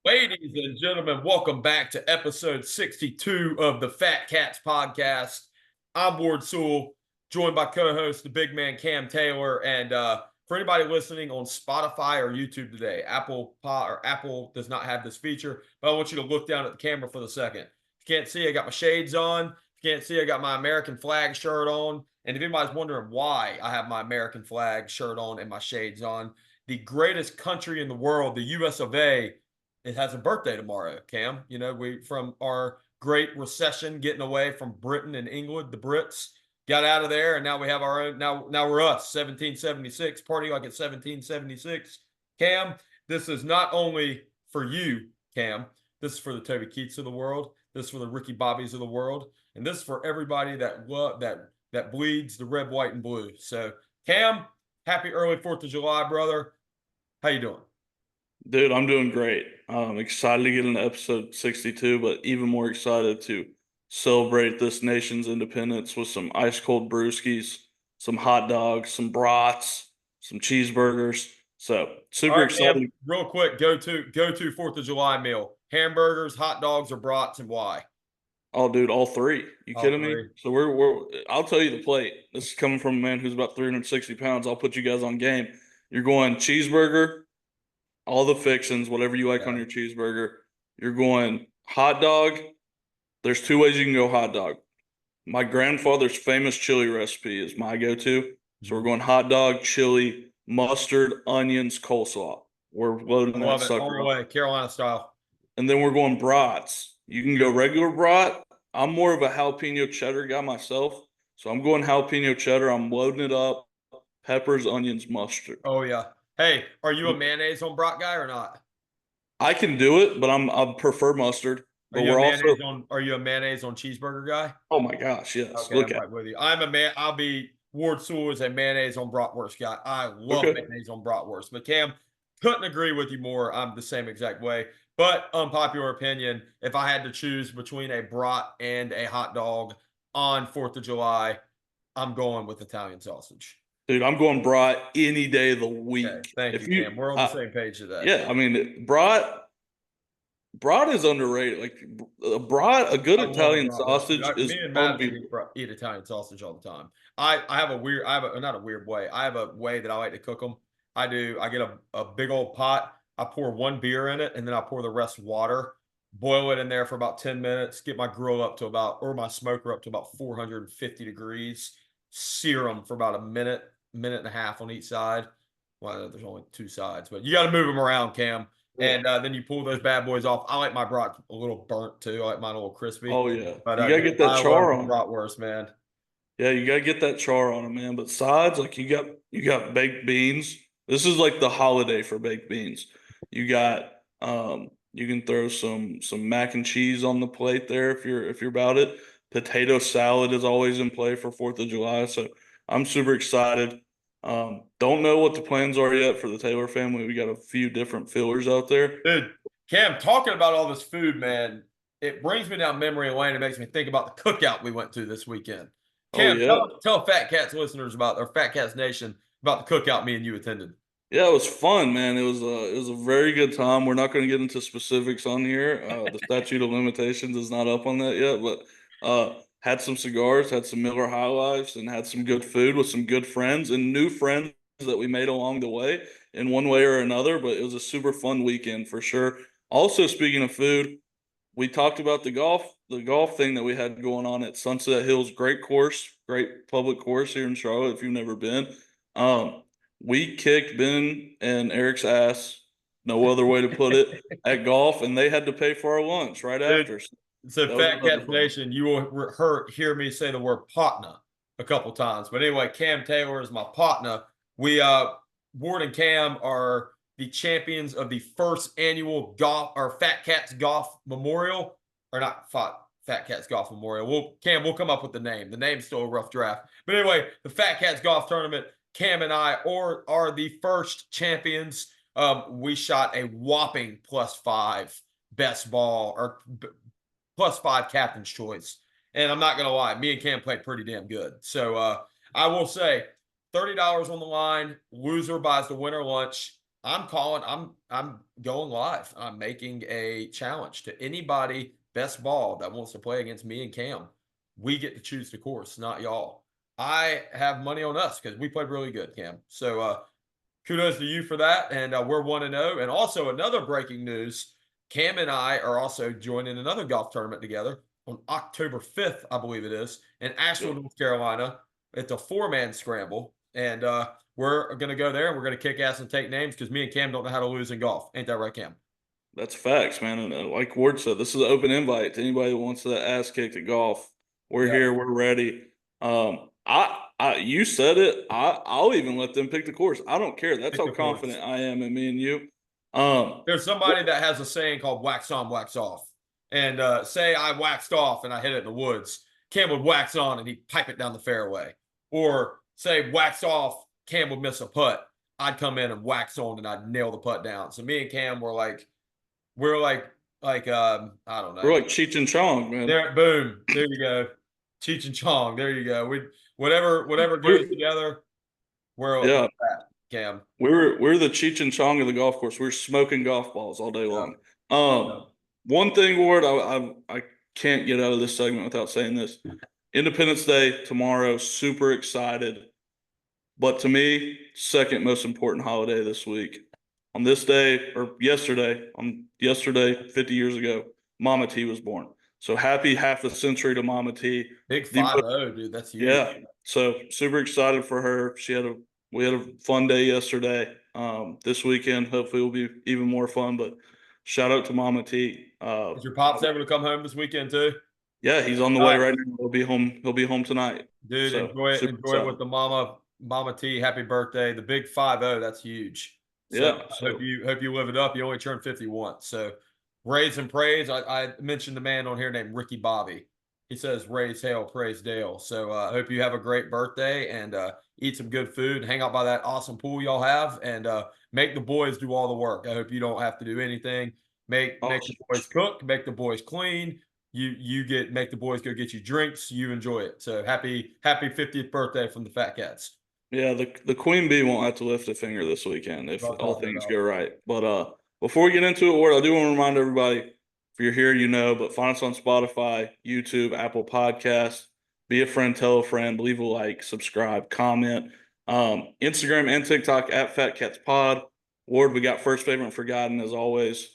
Ladies and gentlemen, welcome back to episode 62 of the Fat Katz Podcast. I'm Ward Sewell, joined by co-host the big man Cam Taylor. And for anybody listening on Spotify or YouTube today, Apple does not have this feature, but I want you to look down at the camera for the second. If you can't see, I got my shades on. If you can't see, I got my American flag shirt on. And if anybody's wondering why I have my American flag shirt on and my shades on, the greatest country in the world, the US of A, it has a birthday tomorrow, Cam. You know, we from our great recession, getting away from Britain and England, the Brits got out of there, and now we have our own. Now we're us, 1776, party like it's 1776. Cam, this is not only for you, Cam. This is for the Toby Keats of the world. This is for the Ricky Bobbies of the world, and this is for everybody that bleeds the red, white, and blue. So, Cam, happy early 4th of July, brother. How you doing? Dude, I'm doing great. I'm excited to get into episode 62, but even more excited to celebrate this nation's independence with some ice cold brewskis, some hot dogs, some brats, some cheeseburgers. So All super right, Cam, excited. real quick, go to 4th of July meal. Hamburgers, hot dogs, or brats, and why? Oh, dude, all three. You All kidding me? three. So we're I'll tell you the plate. This is coming from a man who's about 360 pounds. I'll put you guys on game. You're going cheeseburger, all the fixings, whatever you like on Yeah. your cheeseburger. You're going hot dog. There's two ways you can go hot dog. My grandfather's famous chili recipe is my go-to. So we're going hot dog, chili, mustard, onions, coleslaw. We're I loading that love it. All sucker the up. way, Carolina style. And then we're going brats. You can go regular brat. I'm more of a jalapeno cheddar guy myself. So I'm going jalapeno cheddar. I'm loading it up. Peppers, onions, mustard. Oh yeah. Hey, are you a mayonnaise on brat guy or not? I can do it, but I prefer mustard. But we're also, Are you a mayonnaise on cheeseburger guy? oh my gosh, yes. Okay, Look I'm at right with you. I'm a man. I'll be Ward Sewell is a mayonnaise on bratwurst guy. I it. love Okay. mayonnaise on bratwurst. But Cam, couldn't agree with you more. I'm the same exact way. But unpopular opinion, if I had to choose between a brat and a hot dog on 4th of July, I'm going with Italian sausage. Dude, I'm going brat any day of the Okay, week. thank If you, Cam. you, We're on the same page today. yeah, I mean, brat is underrated. Like a good I love Italian bratwurst. sausage Me is and Madison unbeatable. eat Italian sausage all the time. I have a weird, I have a not a weird way. I have a way that I like to cook them. I do. I get a big old pot. I pour one beer in it, and then I pour the rest water. Boil it in there for about 10 minutes. Get my grill up to or my smoker up to about 450 degrees. Sear them for about a minute, minute and a half on each side. Well, there's only two sides, but you got to move them around, Cam. Yeah. And then you pull those bad boys off. I like my brat a little burnt too. I like mine a little crispy. Oh yeah, But you gotta dude, get that I love char my on it. bratwurst, man. Yeah, you gotta get that char on it, man. But sides, like you got baked beans. This is like the holiday for baked beans. You got you can throw some mac and cheese on the plate there if you're about it. Potato salad is always in play for 4th of July. So I'm super excited. Don't know what the plans are yet for the Taylor family. We got a few different fillers out there. Dude, Cam, talking about all this food, man, it brings me down memory lane. It makes me think about the cookout we went to this weekend. Oh Cam, yeah. tell Fat Katz listeners about, or Fat Katz Nation, about the cookout me and you attended. Yeah, it was fun, man. It was a very good time. We're not going to get into specifics on here. The statute of limitations is not up on that yet, but had some cigars, had some Miller High Lifes, and had some good food with some good friends and new friends that we made along the way in one way or another. But it was a super fun weekend for sure. Also, speaking of food, we talked about the golf thing that we had going on at Sunset Hills. Great course, great public course here in Charlotte. If you've never been, um, we kicked Ben and Eric's ass. No other way to put it at golf, and they had to pay for our lunch right Dude, after. So so that was Fat another Katz fun. Nation, you will hear me say the word partner a couple times. But anyway, Cam Taylor is my partner. We Ward and Cam are the champions of the first annual golf or Fat Katz Golf Memorial, or not Fat Katz Golf Memorial. We'll come up with the name. The name's still a rough draft. But anyway, the Fat Katz Golf Tournament, Cam and I are the first champions. We shot a whopping +5 best ball or +5 captain's choice. And I'm not gonna lie, me and Cam played pretty damn good. So I will say, $30 on the line. Loser buys the winner lunch. I'm calling. I'm going live. I'm making a challenge to anybody best ball that wants to play against me and Cam. We get to choose the course, not y'all. I have money on us because we played really good, Cam. So kudos to you for that. And we're 1-0. And also another breaking news: Cam and I are also joining another golf tournament together on October 5th, I believe it is, in Asheville, North Carolina. It's a 4-man scramble, and we're going to go there and we're going to kick ass and take names because me and Cam don't know how to lose in golf. Ain't that right, Cam? That's facts, man. And like Ward said, this is an open invite to anybody who wants that ass kicked at golf. We're here. We're ready. You said it. I'll even let them pick the course. I don't care. That's how confident I am in me and you. There's somebody that has a saying called wax on, wax off. And say I waxed off and I hit it in the woods. Cam would wax on and he'd pipe it down the fairway. Or say wax off, Cam would miss a putt. I'd come in and wax on and I'd nail the putt down. So me and Cam were like I don't know. We're like Cheech and Chong, man. There, boom. There you go. Cheech and Chong. There you go. Whatever goes together, we're that, Cam. We're the Cheech and Chong of the golf course. We're smoking golf balls all day long. One thing, Ward, I can't get out of this segment without saying this. Independence Day tomorrow, super excited. But to me, second most important holiday this week. On this day, or yesterday, 50 years ago, Mama T was born. So happy half a century to Mama T. Big 5-0, dude. That's huge. Yeah. So super excited for her. We had a fun day yesterday. This weekend, hopefully, will be even more fun. But shout out to Mama T. Is your pops able to come home this weekend too? Yeah, he's on the way right now. He'll be home tonight. Dude, so, enjoy it with the Mama T. Happy birthday. The big 5-0, that's huge. So hope you live it up. You only turned 51. So raise and praise. I mentioned the man on here named Ricky Bobby. He says, raise hail, praise Dale. So I hope you have a great birthday and eat some good food, hang out by that awesome pool y'all have, and make the boys do all the work. I hope you don't have to do anything. Make the boys cook, make the boys clean. Make the boys go get you drinks. You enjoy it. So happy 50th birthday from the Fat Katz. Yeah, the Queen Bee won't have to lift a finger this weekend if all things go right. But before we get into it, Ward, I do want to remind everybody, if you're here, you know, but find us on Spotify, YouTube, Apple Podcasts. Be a friend, tell a friend, leave a like, subscribe, comment. Instagram and TikTok at Fat Katz Pod. Ward, we got first favorite and forgotten as always.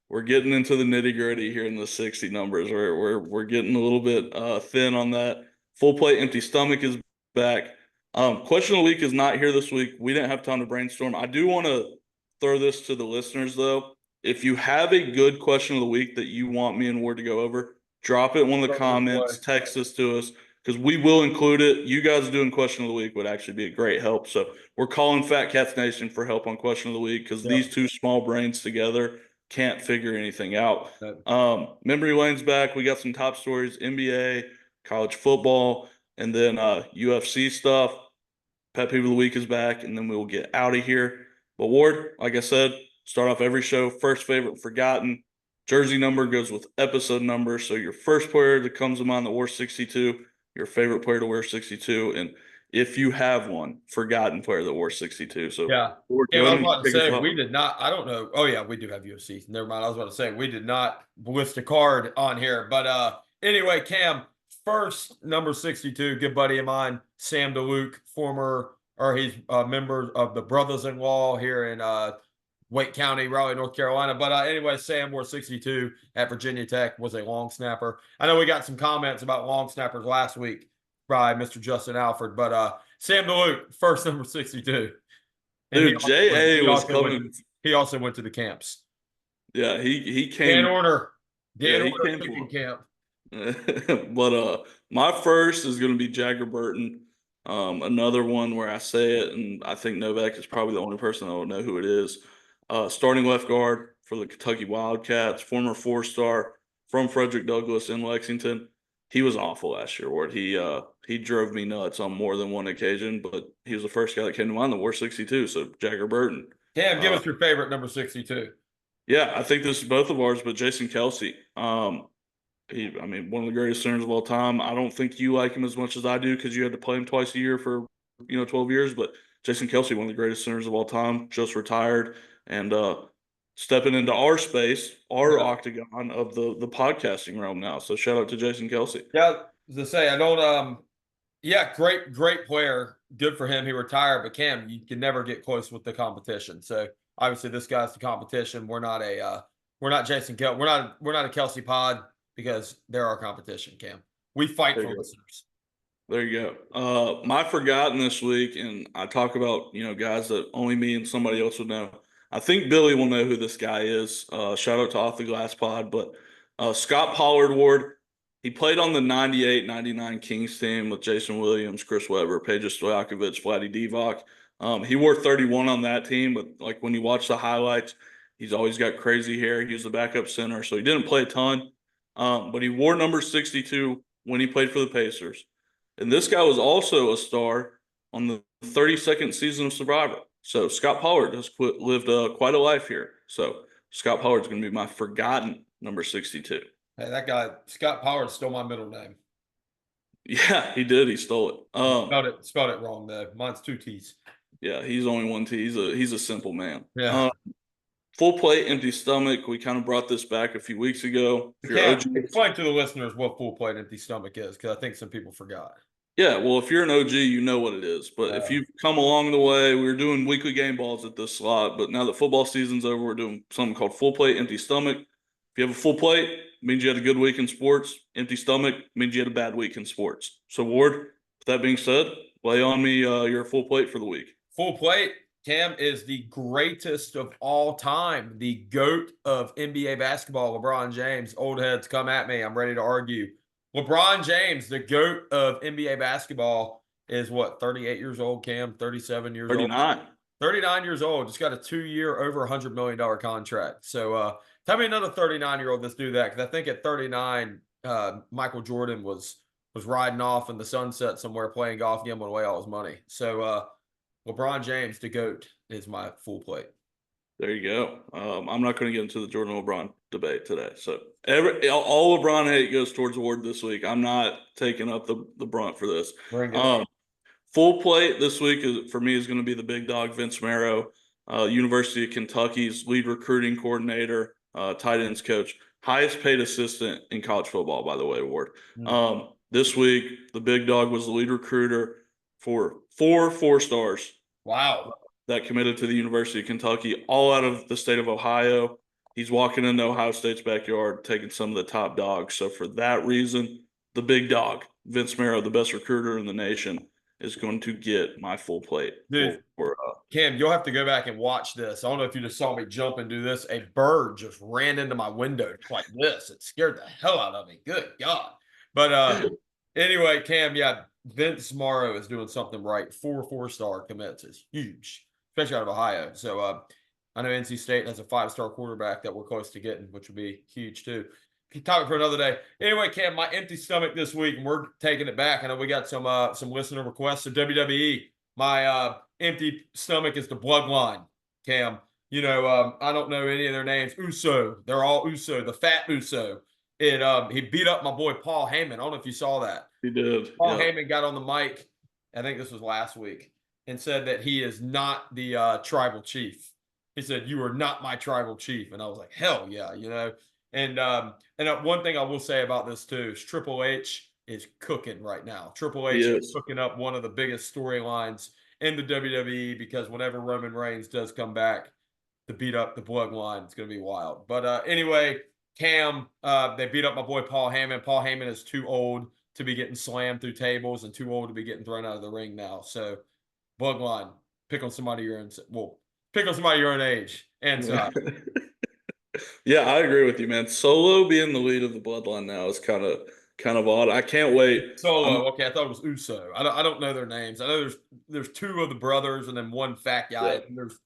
We're getting into the nitty gritty here in the 60 numbers. We're getting a little bit thin on that. Full plate, empty stomach is back. Question of the week is not here this week. We didn't have time to brainstorm. I do want to throw this to the listeners, though. If you have a good question of the week that you want me and Ward to go over, drop it in one of the comments, text this to us, because we will include it. You guys doing question of the week would actually be a great help. So we're calling Fat Katz Nation for help on question of the week because these two small brains together can't figure anything out. Memory lane's back. We got some top stories, NBA, college football, and then UFC stuff. Pet Peeve of the Week is back, and then we will get out of here. But Ward, like I said, start off every show, first favorite forgotten. Jersey number goes with episode number. So your first player that comes to mind that wore 62, your favorite player to wear 62, and if you have one, forgotten player that wore 62. So I was about to say we did not. I don't know. Oh yeah, we do have UFC. Never mind. I was about to say we did not list a card on here. But anyway, Cam, first number 62, good buddy of mine, Sam DeLuke, he's a member of the Brothers-in-Law here in Wake County, Raleigh, North Carolina. But anyway, Sam wore 62 at Virginia Tech, was a long snapper. I know we got some comments about long snappers last week by Mr. Justin Alford, but Sam DeLuke, first number 62. And dude, J.A. was coming. He also went to the camps. Yeah, he came. Dan Orner came camp. But my first is going to be Jagger Burton. Another one where I say it, and I think Novak is probably the only person that will know who it is. Starting left guard for the Kentucky Wildcats, former 4-star from Frederick Douglass in Lexington. He was awful last year, Ward. He drove me nuts on more than one occasion, but he was the first guy that came to mind that wore 62, so Jagger Burton. Cam, give us your favorite number 62. Yeah, I think this is both of ours, but Jason Kelce. One of the greatest centers of all time. I don't think you like him as much as I do because you had to play him twice a year for 12 years, but Jason Kelce, one of the greatest centers of all time, just retired. and stepping into our space, our Yeah. octagon of the podcasting realm now. So shout out to Jason Kelce. Yeah, as I say, I don't. Yeah, great player. Good for him. He retired, but Cam, you can never get close with the competition. So obviously, this guy's the competition. We're not Jason Kelce. We're not a Kelce pod because they're our competition. Cam, we fight There for you go. listeners. There you go. My forgotten this week, and I talk about guys that only me and somebody else would know. I think Billy will know who this guy is. Shout out to Off the Glass Pod, but Scott Pollard Ward. He played on the 98-99 Kings team with Jason Williams, Chris Webber, Peja Stojakovic, Vladdy Divac. He wore 31 on that team, but like when you watch the highlights, he's always got crazy hair. He was the backup center, so he didn't play a ton. But he wore number 62 when he played for the Pacers. And this guy was also a star on the 32nd season of Survivor. So Scott Pollard has lived quite a life here. So Scott Pollard's going to be my forgotten number 62. Hey, that guy Scott Pollard stole my middle name. Yeah, he did. He stole it. Spelled it wrong though. Mine's 2 T's. Yeah, he's only 1 T. He's a simple man. Yeah. Full plate, empty stomach. We kind of brought this back a few weeks ago. Explain to the listeners what full plate empty stomach is, because I think some people forgot. Yeah, well, if you're an OG, you know what it is. But if you've come along the way, we were doing weekly game balls at this slot. But now that football season's over, we're doing something called full plate, empty stomach. If you have a full plate, it means you had a good week in sports. Empty stomach means you had a bad week in sports. So, Ward, with that being said, lay on me your full plate for the week. Full plate, Cam, is the greatest of all time, the GOAT of NBA basketball, LeBron James. Old heads, come at me. I'm ready to argue. LeBron James, the GOAT of NBA basketball, is what, 38 years old, Cam? 37 years 39. old? 39 years old. Just got a 2-year, over $100 million contract. So tell me another 39-year-old that's do that, because I think at 39, Michael Jordan was riding off in the sunset somewhere playing golf, gambling away all his money. So LeBron James, the GOAT, is my full plate. There you go. I'm not going to get into the Jordan LeBron debate today. So all LeBron hate goes towards Ward this week. I'm not taking up the brunt for this. Full plate this week for me is going to be the big dog Vince Marrow, University of Kentucky's lead recruiting coordinator, tight ends coach, highest paid assistant in college football, by the way, Ward. This week the big dog was the lead recruiter for 4 stars. Wow. That committed to the University of Kentucky, all out of the state of Ohio. He's walking into Ohio State's backyard, taking some of the top dogs. So for that reason, the big dog, Vince Marrow, the best recruiter in the nation, is going to get my full plate. Dude, Cam, you'll have to go back and watch this. I don't know if you just saw me jump and do this. A bird just ran into my window like this. It scared the hell out of me. Good God. But anyway, Cam, yeah, Vince Marrow is doing something right. 4-star commits is huge, especially out of Ohio. So I know NC State has a 5-star quarterback that we're close to getting, which would be huge too. Topic for another day. Anyway, Cam, my empty stomach this week, and we're taking it back. I know we got some listener requests to WWE. My empty stomach is the Bloodline, Cam. You know, I don't know any of their names. Uso, they're all Uso. The Fat Uso. He beat up my boy Paul Heyman. I don't know if you saw that. He did. Paul Heyman got on the mic, I think this was last week, and said that he is not the tribal chief. He said, "You are not my tribal chief," and I was like, "Hell yeah," you know. And one thing I will say about this too is Triple H is cooking right now. Triple H is cooking up one of the biggest storylines in the WWE, because whenever Roman Reigns does come back to beat up the Bloodline, it's going to be wild. But anyway, Cam, they beat up my boy Paul Heyman. Paul Heyman is too old to be getting slammed through tables and too old to be getting thrown out of the ring now. So Bloodline, pick on somebody your own age. And yeah, I agree with you, man. Solo being the lead of the Bloodline now is kind of odd. I can't wait. Solo, okay, I thought it was Uso. I don't know their names. I know there's 2 of the brothers and then 1 fat guy. Yeah. And there's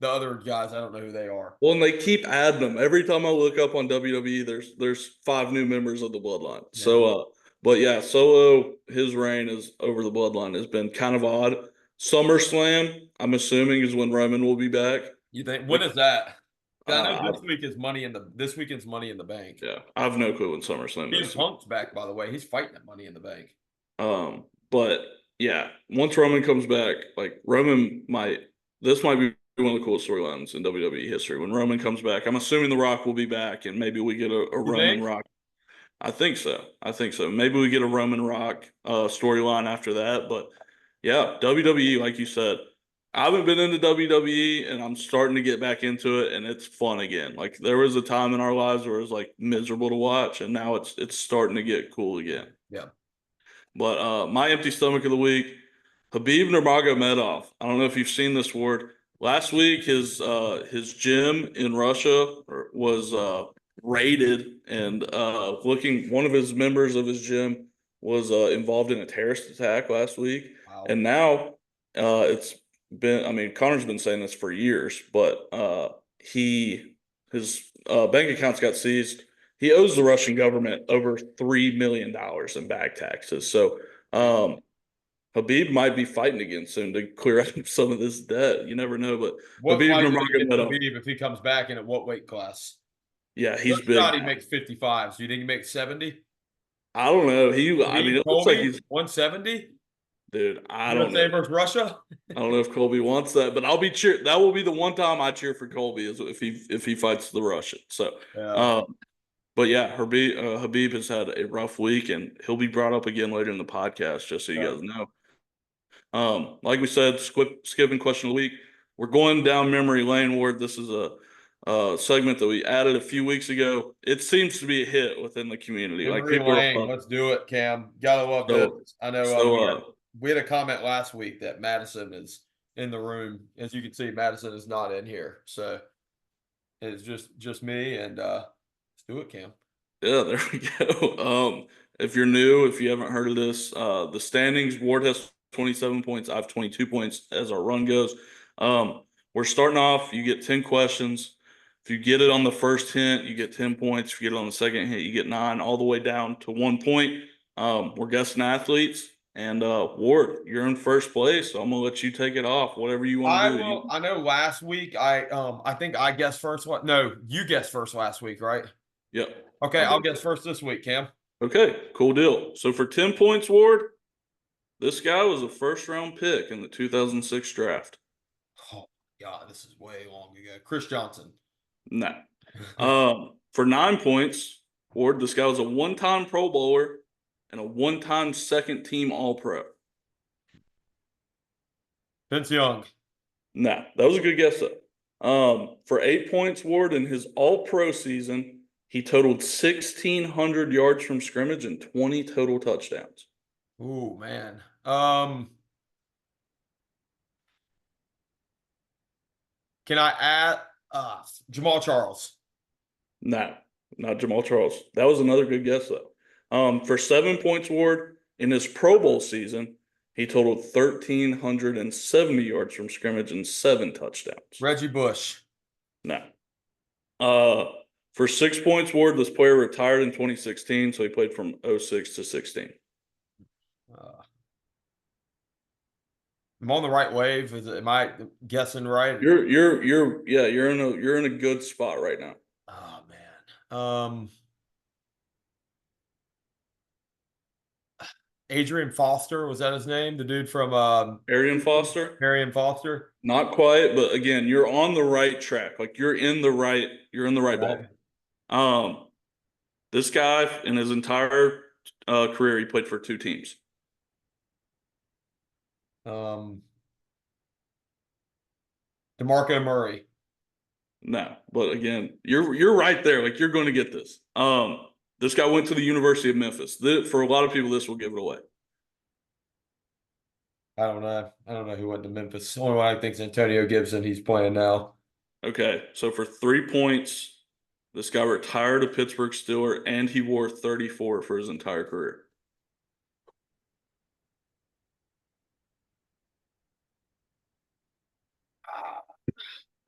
the other guys, I don't know who they are. Well, and they keep adding them. Every time I look up on WWE, there's 5 new members of the Bloodline. Yeah. So but yeah, Solo, his reign is over the Bloodline has been kind of odd. SummerSlam, I'm assuming, is when Roman will be back. You think? When is that? I know this weekend's Money in the Bank. Yeah, I have no clue when SummerSlam is. Punk's back, by the way. He's fighting at Money in the Bank. But yeah, once Roman comes back, like this might be one of the coolest storylines in WWE history. When Roman comes back, I'm assuming The Rock will be back, and maybe we get a You Roman think? Rock. I think so. I think so. Maybe we get a Roman Rock storyline after that. But yeah, WWE, like you said, I haven't been into WWE, and I'm starting to get back into it, and it's fun again. Like there was a time in our lives where it was like miserable to watch, and now it's starting to get cool again. Yeah. But my empty stomach of the week, Habib Nurmagomedov. I don't know if you've seen this word. Last week, his gym in Russia was raided, and one of his members of his gym was involved in a terrorist attack last week, Wow. and now it's been. I mean, Connor's been saying this for years, but his bank accounts got seized. He owes the Russian government over $3 million in back taxes. So Habib might be fighting again soon to clear up some of this debt. You never know, but What Habib fight would he get to Nurmagomedov, Habib if he comes back, and at what weight class? yeah, he's There's a big shot he now. makes 55. So you think he makes 70? I don't know. I mean, Habib, it looks like Colby, he's, 170? dude. I don't USA know. versus Russia? I don't know if Colby wants that, but I'll be cheer. That will be the one time I cheer for Colby is if he fights the Russian. So, Yeah. but yeah, Habib has had a rough week, and he'll be brought up again later in the podcast, just so you Yeah. guys know. Like we said, skipping question of the week. We're going down memory lane, Ward. This is a segment that we added a few weeks ago. It seems to be a hit within the community. Like Memory people lane. are Let's do it, Cam. Gotta love so this. I know so. we had a comment last week that Madison is in the room. As you can see, Madison is not in here. So it's just me, and let's do it, Cam. Yeah, there we go. If you're new, if you haven't heard of this, the standings, Ward has 27 points. I have 22 points as our run goes. We're starting off, you get 10 questions. If you get it on the first hint, you get 10 points. If you get it on the second hint, you get 9, all the way down to 1 point. We're guessing athletes. And Ward, you're in first place, so I'm gonna let you take it off. Whatever you want to do. I know last week I think I guessed first. What? No, you guessed first last week, right? Yep. Okay, I'll guess first this week, Cam. Okay, cool deal. So for 10 points, Ward, this guy was a first round pick in the 2006 draft. Oh God, this is way long ago. Chris Johnson. No. For 9 points, Ward, this guy was a one-time Pro Bowler and a one-time second team All Pro. Vince Young. No, that was a good guess though. For 8 points, Ward, in his All Pro season, he totaled 1,600 yards from scrimmage and 20 total touchdowns. Ooh, man. Can I add Jamal Charles? No, not Jamal Charles. That was another good guess though. For 7 points, Ward, in his Pro Bowl season, he totaled 1,370 yards from scrimmage and 7 touchdowns. Reggie Bush. No. For 6 points, Ward, this player retired in 2016, so he played from 06 to 16. I'm on the right wave. Am I guessing right? You're in a good spot right now. Oh man. Adrian Foster, was that his name? The dude from Arian Foster? Piera Foster? Not quite, but again, you're on the right track. Like you're in the right ball. This guy in his entire career, he played for 2 teams. DeMarco Murray. No, but again, you're right there. Like you're going to get this. This guy went to the University of Memphis. For a lot of people, this will give it away. I don't know who went to Memphis. Only one I think is Antonio Gibson. He's playing now. Okay, so for 3 points, this guy retired a Pittsburgh Steeler, and he wore 34 for his entire career.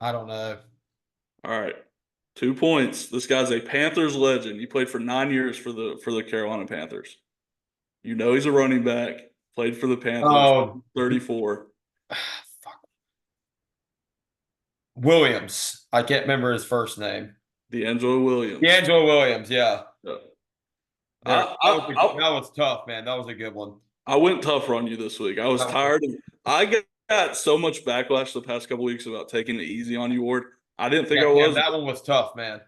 I don't know. All right. 2 points. This guy's a Panthers legend. He played for 9 years for the Carolina Panthers. You know he's a running back. Played for the Panthers. Oh, 34. Fuck. Williams. I can't remember his first name. D'Angelo Williams. D'Angelo Williams, yeah. That was tough, man. That was a good one. I went tougher on you this week. I was tired of. I got so much backlash the past couple weeks about taking it easy on you, Ward. I didn't think Yeah, I was. that one was tough, man.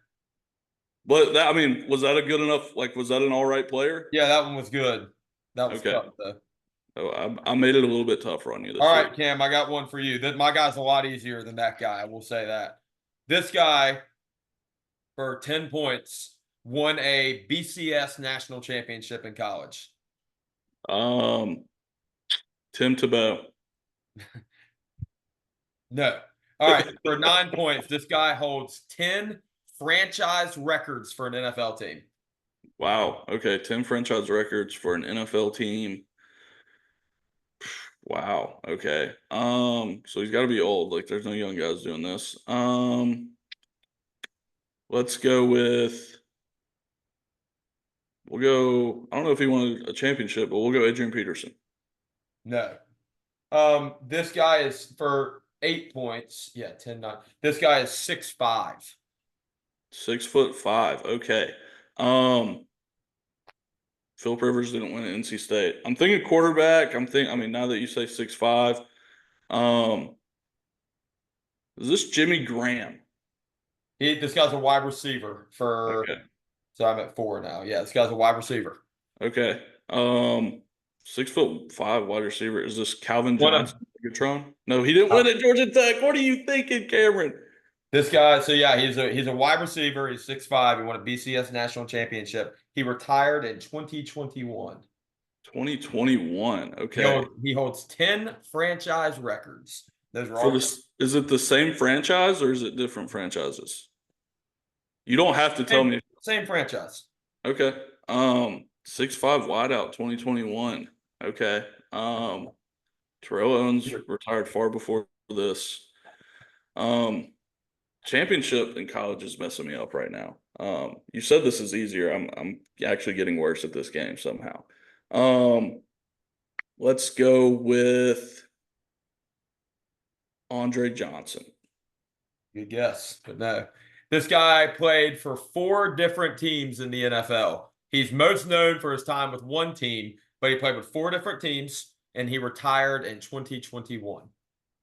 But that, I mean, was that a good enough? Like, was that an all right player? Yeah, that one was good. That was Okay. tough, though. Oh, I made it a little bit tougher on you All this right, week. Cam, I got one for you. My guy's a lot easier than that guy. I will say that. This guy, for 10 points, won a BCS national championship in college. Tim Tebow. No. All right, for 9 points, this guy holds 10 franchise records for an NFL team. Wow. Okay, 10 franchise records for an NFL team. Wow. Okay. So he's got to be old. Like, there's no young guys doing this. Let's go with. We'll go. I don't know if he won a championship, but we'll go Adrian Peterson. No. This guy is for 8 points. Yeah, 10-9. This guy is 6'5". 6'5". Okay. Philip Rivers didn't win at NC State. I'm thinking quarterback. I mean, now that you say 6'5", is this Jimmy Graham? This guy's a wide receiver for. Okay. So I'm at 4 now. Yeah, this guy's a wide receiver. Okay. 6'5" wide receiver. Is this Calvin Johnson? No, he didn't win at Georgia Tech. What are you thinking, Cameron? This guy, so yeah, he's a wide receiver. He's 6'5". He won a BCS national championship. He retired in 2021. 2021. Okay. He holds 10 franchise records. Those are For all. this, is it the same franchise or is it different franchises? You don't have to tell me. Same franchise. Okay. 6'5" wideout 2021. Okay. Terrell Owens retired far before this. Championship in college is messing me up right now. You said this is easier. I'm actually getting worse at this game somehow. Let's go with Andre Johnson. Good guess, but no. This guy played for 4 different teams in the NFL. He's most known for his time with one team, but he played with 4 different teams, and he retired in 2021.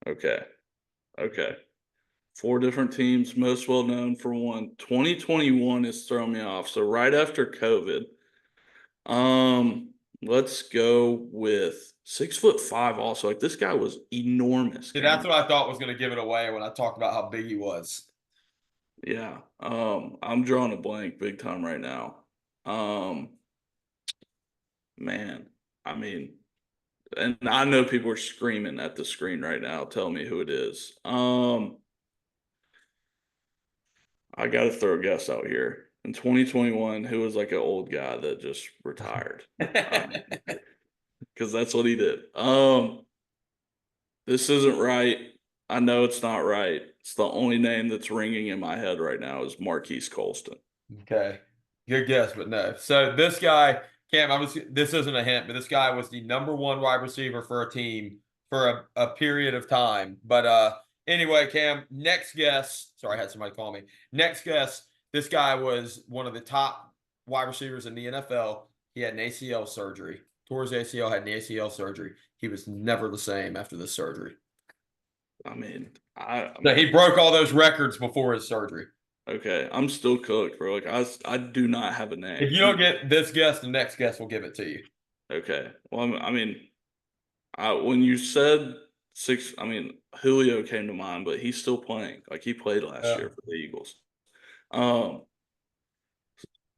Okay. 4 different teams, most well known for one. 2021 is throwing me off. So right after COVID. Let's go with 6'5" also. Like, this guy was enormous. See, that's what I thought was going to give it away when I talked about how big he was. Yeah. I'm drawing a blank big time right now. Man, I mean, and I know people are screaming at the screen right now. Tell me who it is. I got to throw a guess out here. In 2021, who was like an old guy that just retired? Because that's what he did. This isn't right. I know it's not right. It's the only name that's ringing in my head right now is Marquise Colston. Okay. Good guess, but no. So this guy, Cam, this isn't a hint, but this guy was the number 1 wide receiver for a team for a period of time. But anyway, Cam, next guess. Sorry, I had somebody call me. Next guess. This guy was one of the top wide receivers in the NFL. He had an ACL surgery. Tore his ACL, had an ACL surgery. He was never the same after the surgery. I mean, he broke all those records before his surgery. Okay, I'm still cooked, bro. Like, I do not have a name. If you don't get this guess, the next guess will give it to you. Okay. Well, I mean, when you said 6, I mean, Julio came to mind, but he's still playing. Like, he played last year for the Eagles.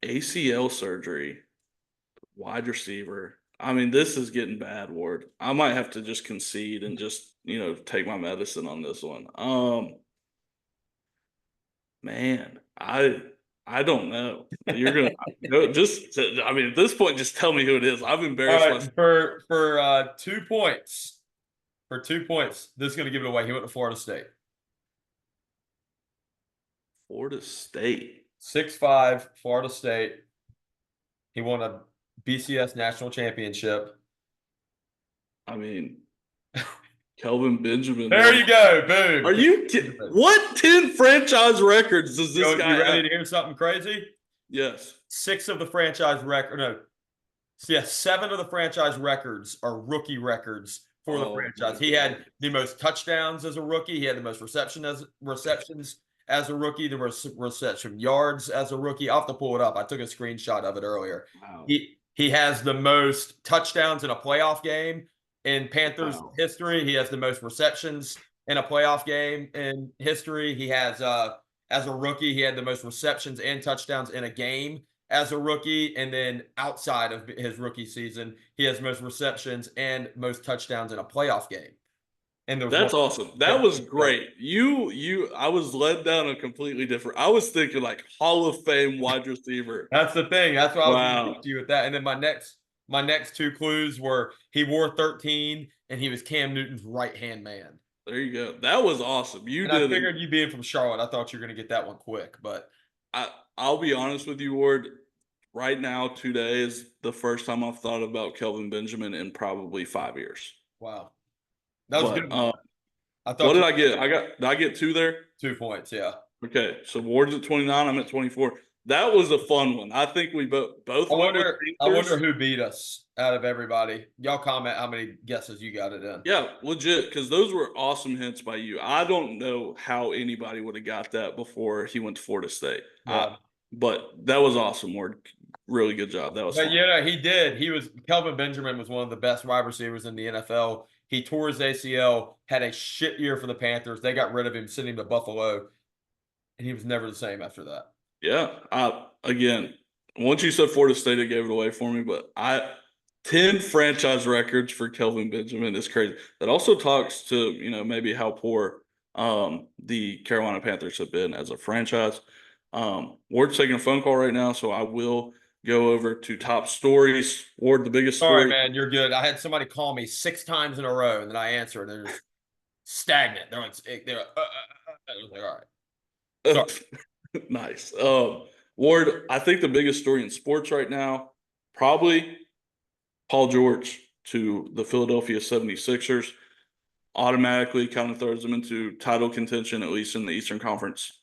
ACL surgery, wide receiver. I mean, this is getting bad, Ward. I might have to just concede and just, take my medicine on this one. Man, I don't know. You're gonna just. I mean, at this point, just tell me who it is. I've embarrassed myself. For 2 points. For 2 points, this is gonna give it away. He went to Florida State. Florida State. 6'5", Florida State. He won a BCS national championship. I mean, Kelvin Benjamin. There you go. Boom. Are you what 10 franchise records does this guy have? You ready to hear something crazy? Yes. 6 of the franchise record. No. So yeah, 7 of the franchise records are rookie records for the franchise. He had the most touchdowns as a rookie. He had the most receptions as a rookie. The reception yards as a rookie. I'll have to pull it up. I took a screenshot of it earlier. Wow. He has the most touchdowns in a playoff game in Panthers history. He has the most receptions in a playoff game in history. He has, as a rookie, he had the most receptions and touchdowns in a game as a rookie. And then outside of his rookie season, he has most receptions and most touchdowns in a playoff game. And that's awesome. That was great. I was led down a completely different. I was thinking like Hall of Fame wide receiver. That's the thing. That's why I was going to you with that. And then my next two clues were he wore 13 and he was Cam Newton's right-hand man. There you go. That was awesome. I figured you being from Charlotte, I thought you were going to get that one quick. But I'll be honest with you, Ward. Right now, today is the first time I've thought about Kelvin Benjamin in probably 5 years. Wow. That was good. What did I get? Did I get 2 there? 2 points, yeah. Okay, so Ward's at 29. I'm at 24. That was a fun one. I think we both. I wonder who beat us out of everybody. Y'all comment how many guesses you got it in. Yeah, legit, because those were awesome hints by you. I don't know how anybody would have got that before he went to Florida State. Yeah. But that was awesome, Ward. Really good job. That was fun. He did. Kelvin Benjamin was one of the best wide receivers in the NFL. He tore his ACL, had a shit year for the Panthers. They got rid of him, sent him to Buffalo, and he was never the same after that. Yeah. Again, once you said Florida State, it gave it away for me, but 10 franchise records for Kelvin Benjamin is crazy. That also talks to, maybe how poor the Carolina Panthers have been as a franchise. Ward's taking a phone call right now, so I will go over to top stories. Ward, the biggest story. Sorry, man, you're good. I had somebody call me 6 times in a row, and then I answered, and they're just stagnant. They're like, I was like, all right. Sorry. Nice. Ward, I think the biggest story in sports right now, probably Paul George to the Philadelphia 76ers. Automatically kind of throws them into title contention, at least in the Eastern Conference.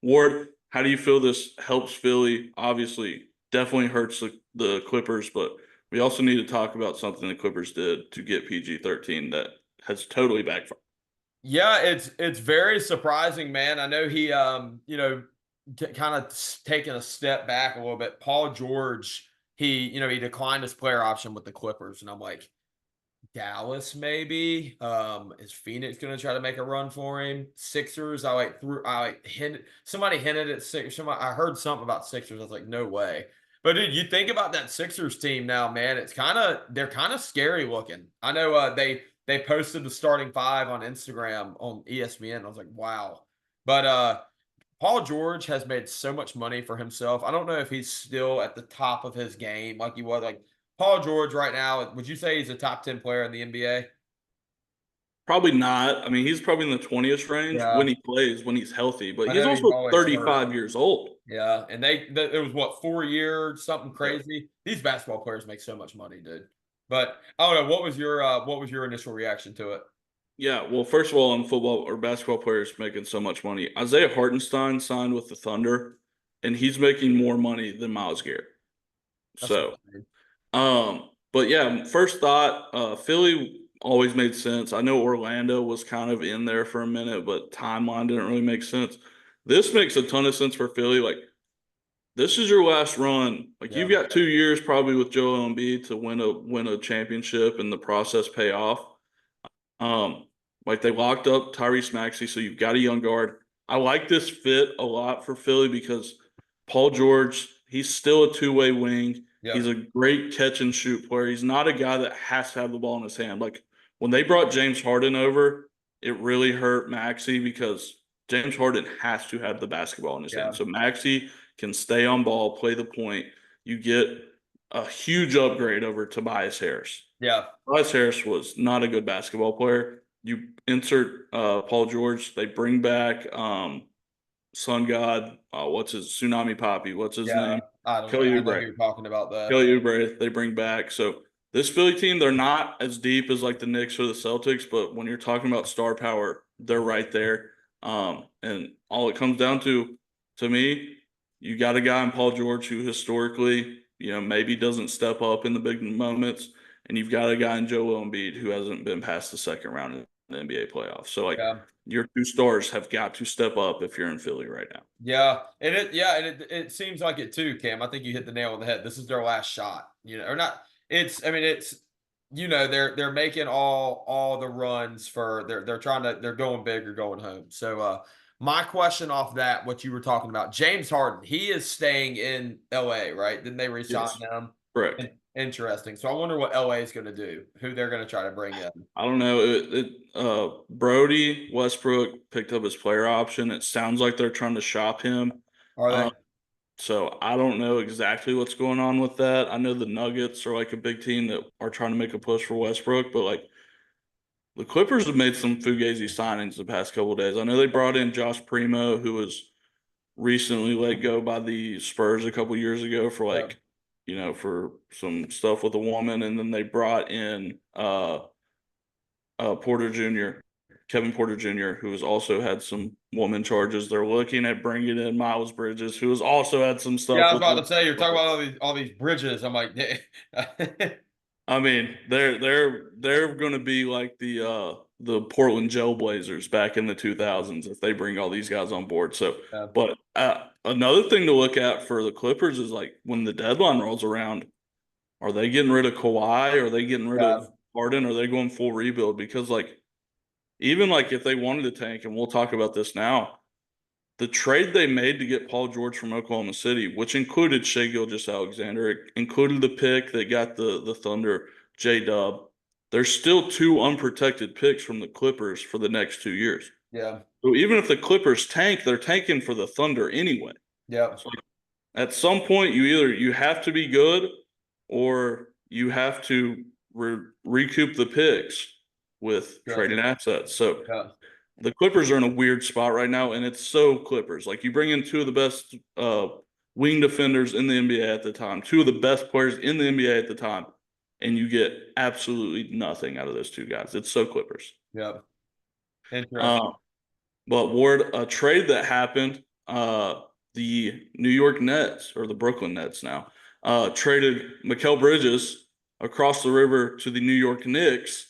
Ward, how do you feel this helps Philly? Obviously, definitely hurts the Clippers, but we also need to talk about something the Clippers did to get PG-13 that has totally backfired. Yeah, it's very surprising, man. I know he, kind of taken a step back a little bit. Paul George, he declined his player option with the Clippers, and I'm like, Dallas maybe. Is Phoenix going to try to make a run for him? Sixers, somebody hinted at Sixers. I heard something about Sixers. I was like, no way. But dude, you think about that Sixers team now, man. They're kind of scary looking. I know they posted the starting 5 on Instagram on ESPN. I was like, wow. But Paul George has made so much money for himself. I don't know if he's still at the top of his game like he was. Like Paul George right now, would you say he's a top 10 player in the NBA? Probably not. I mean, he's probably in the 20th range when he plays, when he's healthy. But he's also 35 years old. Yeah, and it was 4 years, something crazy. Yeah. These basketball players make so much money, dude. But I don't know, what was your initial reaction to it? Yeah, well, first of all, on football or basketball players making so much money, Isaiah Hartenstein signed with the Thunder, and he's making more money than Myles Garrett. But yeah, first thought, Philly always made sense. I know Orlando was kind of in there for a minute, but timeline didn't really make sense. This makes a ton of sense for Philly. Like, this is your last run. Like, you've got 2 years probably with Joel Embiid to win a championship and the process pay off. Like, they locked up Tyrese Maxey, so you've got a young guard. I like this fit a lot for Philly because Paul George, he's still a two-way wing. Yep. He's a great catch and shoot player. He's not a guy that has to have the ball in his hand. Like, when they brought James Harden over, it really hurt Maxey because James Harden has to have the basketball in his hand. So Maxey can stay on ball, play the point. You get a huge upgrade over Tobias Harris. Yeah. Tobias Harris was not a good basketball player. You insert Paul George. They bring back Sun God. What's his Tsunami Poppy? What's his name? I don't know. I know you're talking about that. Kelly Oubre, they bring back. So this Philly team, they're not as deep as like the Knicks or the Celtics, but when you're talking about star power, they're right there. And all it comes down to me, you got a guy in Paul George who historically, maybe doesn't step up in the big moments. and you've got a guy in Joel Embiid who hasn't been past the second round in the NBA playoffs. So like Yeah. your two stars have got to step up if you're in Philly right now. Yeah, and it seems like it too, Cam. I think you hit the nail on the head. This is their last shot, or not. It's they're making all the runs for they're going big or going home. So my question off that, what you were talking about, James Harden, he is staying in LA, right? Didn't they re-sign Yes, him? correct. Interesting. So I wonder what LA is going to do, who they're going to try to bring in. I don't know. Brody Westbrook picked up his player option. It sounds like they're trying to shop him. Are they? So I don't know exactly what's going on with that. I know the Nuggets are like a big team that are trying to make a push for Westbrook, but like the Clippers have made some fugazi signings the past couple of days. I know they brought in Josh Primo, who was recently let go by the Spurs a couple years ago for like, for some stuff with a woman, and then they brought in Porter Jr., Kevin Porter Jr., who has also had some woman charges. They're looking at bringing in Miles Bridges, who has also had some stuff. Yeah, I was about to say you're talking about all these bridges. I'm like, I mean, they're going to be like the Portland Jailblazers back in the 2000s if they bring all these guys on board. So, but another thing to look at for the Clippers is like when the deadline rolls around, are they getting rid of Kawhi? Are they getting rid of Harden? Are they going full rebuild? Because like even like if they wanted to tank, and we'll talk about this now, the trade they made to get Paul George from Oklahoma City, which included Shai Gilgeous-Alexander, it included the pick that got the Thunder, J-Dub. There's still two unprotected picks from the Clippers for the next 2 years. Yeah. So even if the Clippers tank, they're tanking for the Thunder anyway. Yeah. So at some point, you have to be good, or you have to recoup the picks with trading assets. So the Clippers are in a weird spot right now, and it's so Clippers. Like you bring in two of the best wing defenders in the NBA at the time, two of the best players in the NBA at the time, and you get absolutely nothing out of those two guys. It's so Clippers. Yeah. Interesting. But Ward, a trade that happened, the New York Nets, or the Brooklyn Nets now, traded Mikal Bridges across the river to the New York Knicks.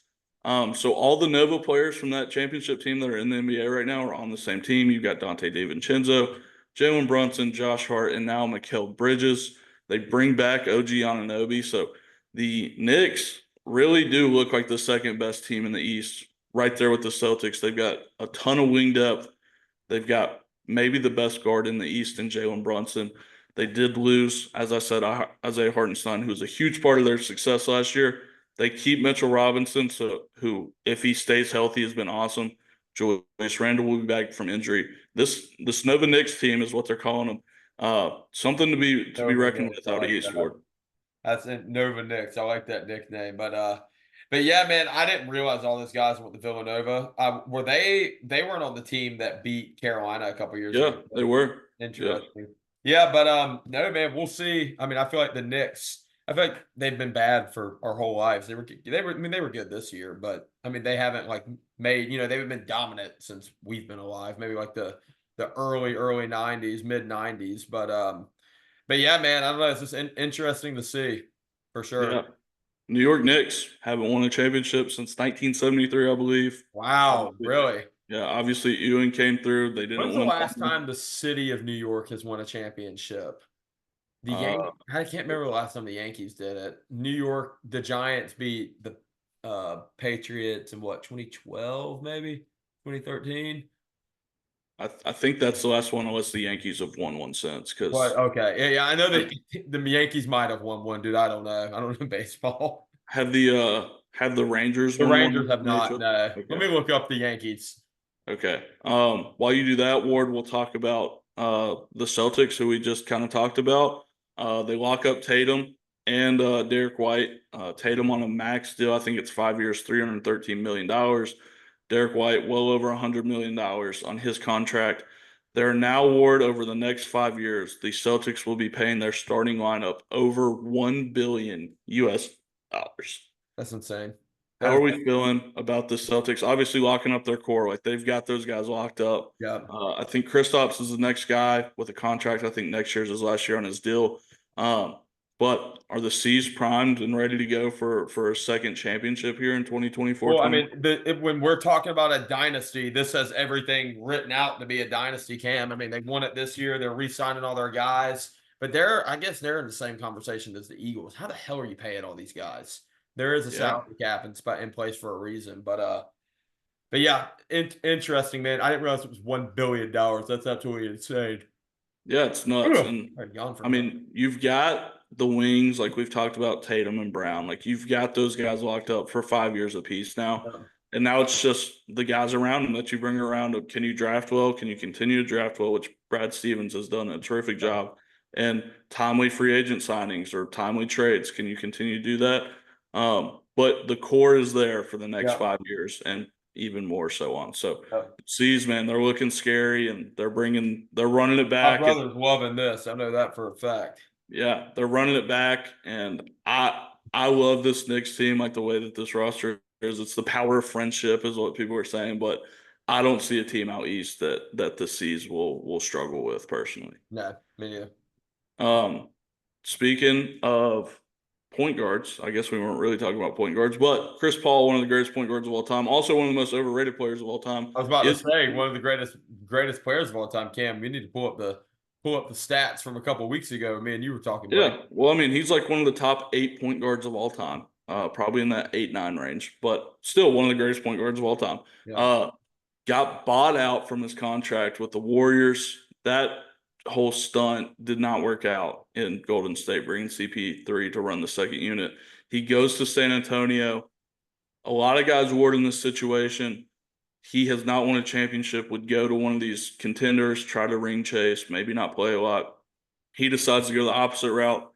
So all the Nova players from that championship team that are in the NBA right now are on the same team. You've got Dante DiVincenzo, Jalen Brunson, Josh Hart, and now Mikal Bridges. They bring back OG Anunoby. So the Knicks really do look like the second best team in the East, right there with the Celtics. They've got a ton of wing depth. They've got maybe the best guard in the East in Jalen Brunson. They did lose, as I said, Isaiah Hartenstein, who was a huge part of their success last year. They keep Mitchell Robinson, who, if he stays healthy, has been awesome. Julius Randle will be back from injury. This Nova Knicks team is what they're calling them. Something to be reckoned with out of Eastward. That's it, Nova Knicks. I like that nickname. But yeah, man, I didn't realize all those guys went to Villanova. They weren't on the team that beat Carolina a couple years ago. Yeah, they were. Interesting. Yeah, but no, man, we'll see. I mean, I feel like the Knicks, I feel like they've been bad for our whole lives. They were good this year, but I mean, they haven't like made, they've been dominant since we've been alive. Maybe like the early 90s, mid 90s, but yeah, man, I don't know. It's just interesting to see for sure. Yeah. New York Knicks haven't won a championship since 1973, I believe. Wow, really? Yeah, obviously Ewing came through. They didn't When's win. the last time the city of New York has won a championship? I can't remember the last time the Yankees did it. New York, the Giants beat the Patriots in what, 2012 maybe? 2013? I think that's the last one, unless the Yankees have won one since. Okay, yeah, I know that the Yankees might have won one, dude. I don't know. I don't know baseball. Have the Rangers? The won Rangers one? have not. No. Okay. Let me look up the Yankees. Okay. While you do that, Ward, we'll talk about the Celtics, who we just kind of talked about. They lock up Tatum and Derek White. Tatum on a max deal. I think it's 5 years, $313 million. Derek White, well over $100 million on his contract. They're now, Ward, over the next 5 years, the Celtics will be paying their starting lineup over $1 billion US. That's insane. How are we feeling about the Celtics? Obviously, locking up their core. Like, they've got those guys locked up. Yeah. I think Kristaps is the next guy with a contract. I think next year's his last year on his deal. But are the C's primed and ready to go for a second championship here in 2024? Well, I mean, when we're talking about a dynasty, this has everything written out to be a dynasty, Cam. I mean, they won it this year. They're re-signing all their guys, but I guess they're in the same conversation as the Eagles. How the hell are you paying all these guys? There is a Yeah. salary cap in place for a reason, but yeah, interesting, man. I didn't realize it was $1 billion. That's absolutely insane. Yeah, it's nuts. Ugh. And I'd yawn for I mean, you've got the wings, like we've talked about Tatum and Brown. Like you've got those guys locked up for 5 years apiece now. a And now it's just the guys around them that you bring around. Can you draft well? Can you continue to draft well? Which Brad Stevens has done a terrific job. And timely free agent signings or timely trades. Can you continue to do that? But the core is there for the next Yeah. 5 years and even more so on. So Yeah. C's, man, they're looking scary and they're running it My back. brother's loving this. I know that for a fact. Yeah, they're running it back, and I love this Knicks team, like the way that this roster is. It's the power of friendship, is what people are saying. But I don't see a team out east that the C's will struggle with personally. No, me neither. Speaking of point guards, I guess we weren't really talking about point guards, but Chris Paul, one of the greatest point guards of all time, also one of the most overrated players of all time. I was about to say one of the greatest players of all time, Cam. We need to pull up the stats from a couple of weeks ago. Me and you were talking about. Yeah, well, I mean, he's like one of the top 8 point guards of all time, probably in that 8-9 range, but still one of the greatest point guards of all time. Yeah. Got bought out from his contract with the Warriors. That whole stunt did not work out in Golden State, bringing CP3 to run the second unit. He goes to San Antonio. A lot of guys were in this situation. He has not won a championship, would go to one of these contenders, try to ring chase, maybe not play a lot. He decides to go the opposite route.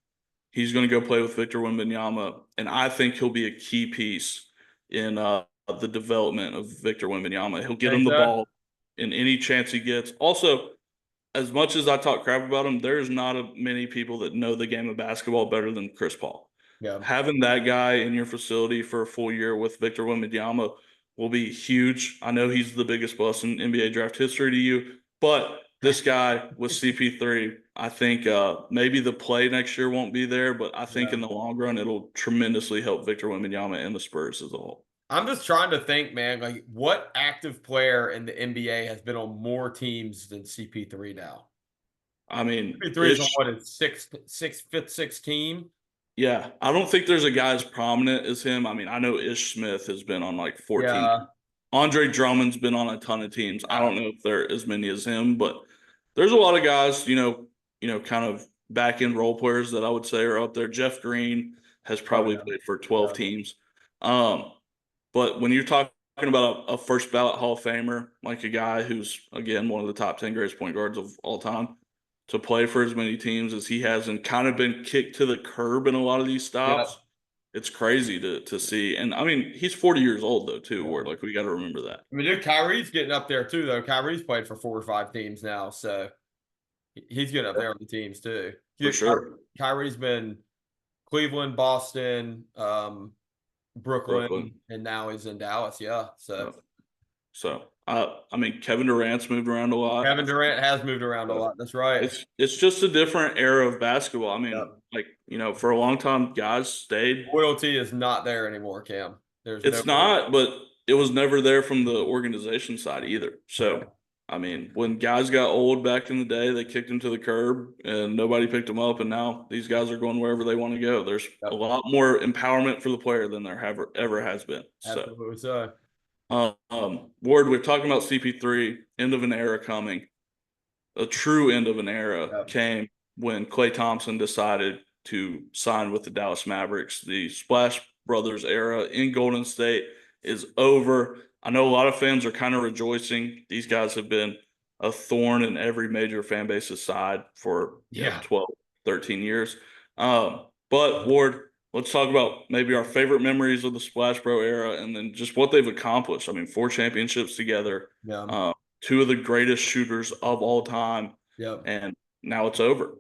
He's going to go play with Victor Wembanyama, and I think he'll be a key piece in the development of Victor Wembanyama. He'll get him the ball in any chance he gets. Also, as much as I talk crap about him, there's not many people that know the game of basketball better than Chris Paul. Yeah. Having that guy in your facility for a full year with Victor Wembanyama will be huge. I know he's the biggest bust in NBA draft history to you, but this guy with CP3, I think maybe the play next year won't be there, but I think in the long run, it'll tremendously help Victor Wembanyama and the Spurs as a whole. I'm just trying to think, man, like what active player in the NBA has been on more teams than CP3 now? I mean, CP3 is on what, his fifth team? Yeah, I don't think there's a guy as prominent as him. I mean, I know Ish Smith has been on like 14. Yeah. Andre Drummond's been on a ton of teams. I don't know if there are as many as him, but there's a lot of guys, kind of back end role players that I would say are up there. Jeff Green has probably played for 12 teams. But when you're talking about a first ballot Hall of Famer, like a guy who's, again, one of the top 10 greatest point guards of all time, to play for as many teams as he has and kind of been kicked to the curb in a lot of these stops, it's crazy to see. And, I mean, he's 40 years old, though, too, Ward. Like, we got to remember that. I mean, dude, Kyrie's getting up there, too, though. Kyrie's played for 4 or 5 teams now, so he's getting up there on the teams, too. For sure. Kyrie's been Cleveland, Boston, Brooklyn, and now he's in Dallas. Yeah. So I mean, Kevin Durant's moved around a lot. Kevin Durant has moved around a lot. That's right. It's just a different era of basketball. I mean, for a long time, guys stayed. Loyalty is not there anymore, Cam. It's not, but it was never there from the organization side either. So, I mean, when guys got old back in the day, they kicked them to the curb and nobody picked them up. And now these guys are going wherever they want to go. There's a lot more empowerment for the player than there ever has been. Absolutely so. Ward, we're talking about CP3, end of an era coming. A true end of an era came when Klay Thompson decided to sign with the Dallas Mavericks. The Splash Brothers era in Golden State is over. I know a lot of fans are kind of rejoicing. These guys have been a thorn in every major fan base's side for 12, 13 years. But Ward, let's talk about maybe our favorite memories of the Splash Bro era and then just what they've accomplished. I mean, 4 championships together, 2 of the greatest shooters of all time, and now it's over.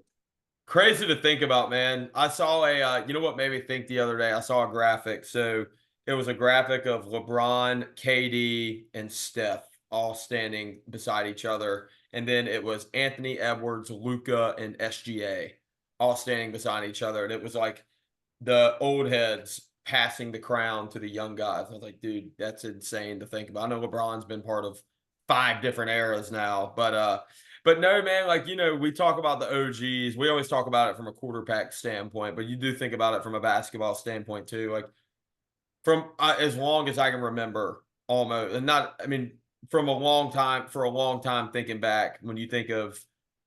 Crazy to think about, man. I saw you know what made me think the other day? I saw a graphic. So it was a graphic of LeBron, KD, and Steph all standing beside each other. And then it was Anthony Edwards, Luka, and SGA all standing beside each other, and it was like the old heads passing the crown to the young guys. I was like, dude, that's insane to think about. I know LeBron's been part of 5 different eras now, but no, man, like, we talk about the OGs. We always talk about it from a quarterback standpoint, but you do think about it from a basketball standpoint too. Like from as long as I can remember, almost, and not, I mean, from a long time, for a long time, thinking back, when you think of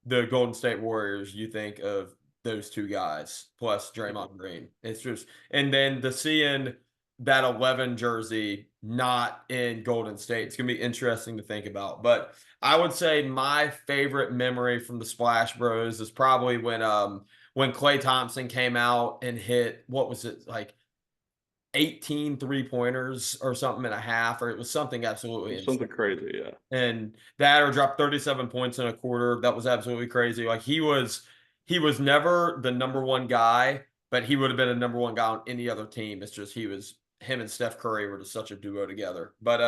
the Golden State Warriors, you think of those 2 guys plus Draymond Green. It's just, and then seeing that 11 jersey not in Golden State, it's gonna be interesting to think about. But I would say my favorite memory from the Splash Bros is probably when Klay Thompson came out and hit, what was it, like 18 3-pointers or something and a half, or it was something absolutely insane. Something crazy, yeah. And that, or dropped 37 points in a quarter. That was absolutely crazy. Like he was never the number 1 guy, but he would have been a number 1 guy on any other team. It's just him and Steph Curry were just such a duo together. But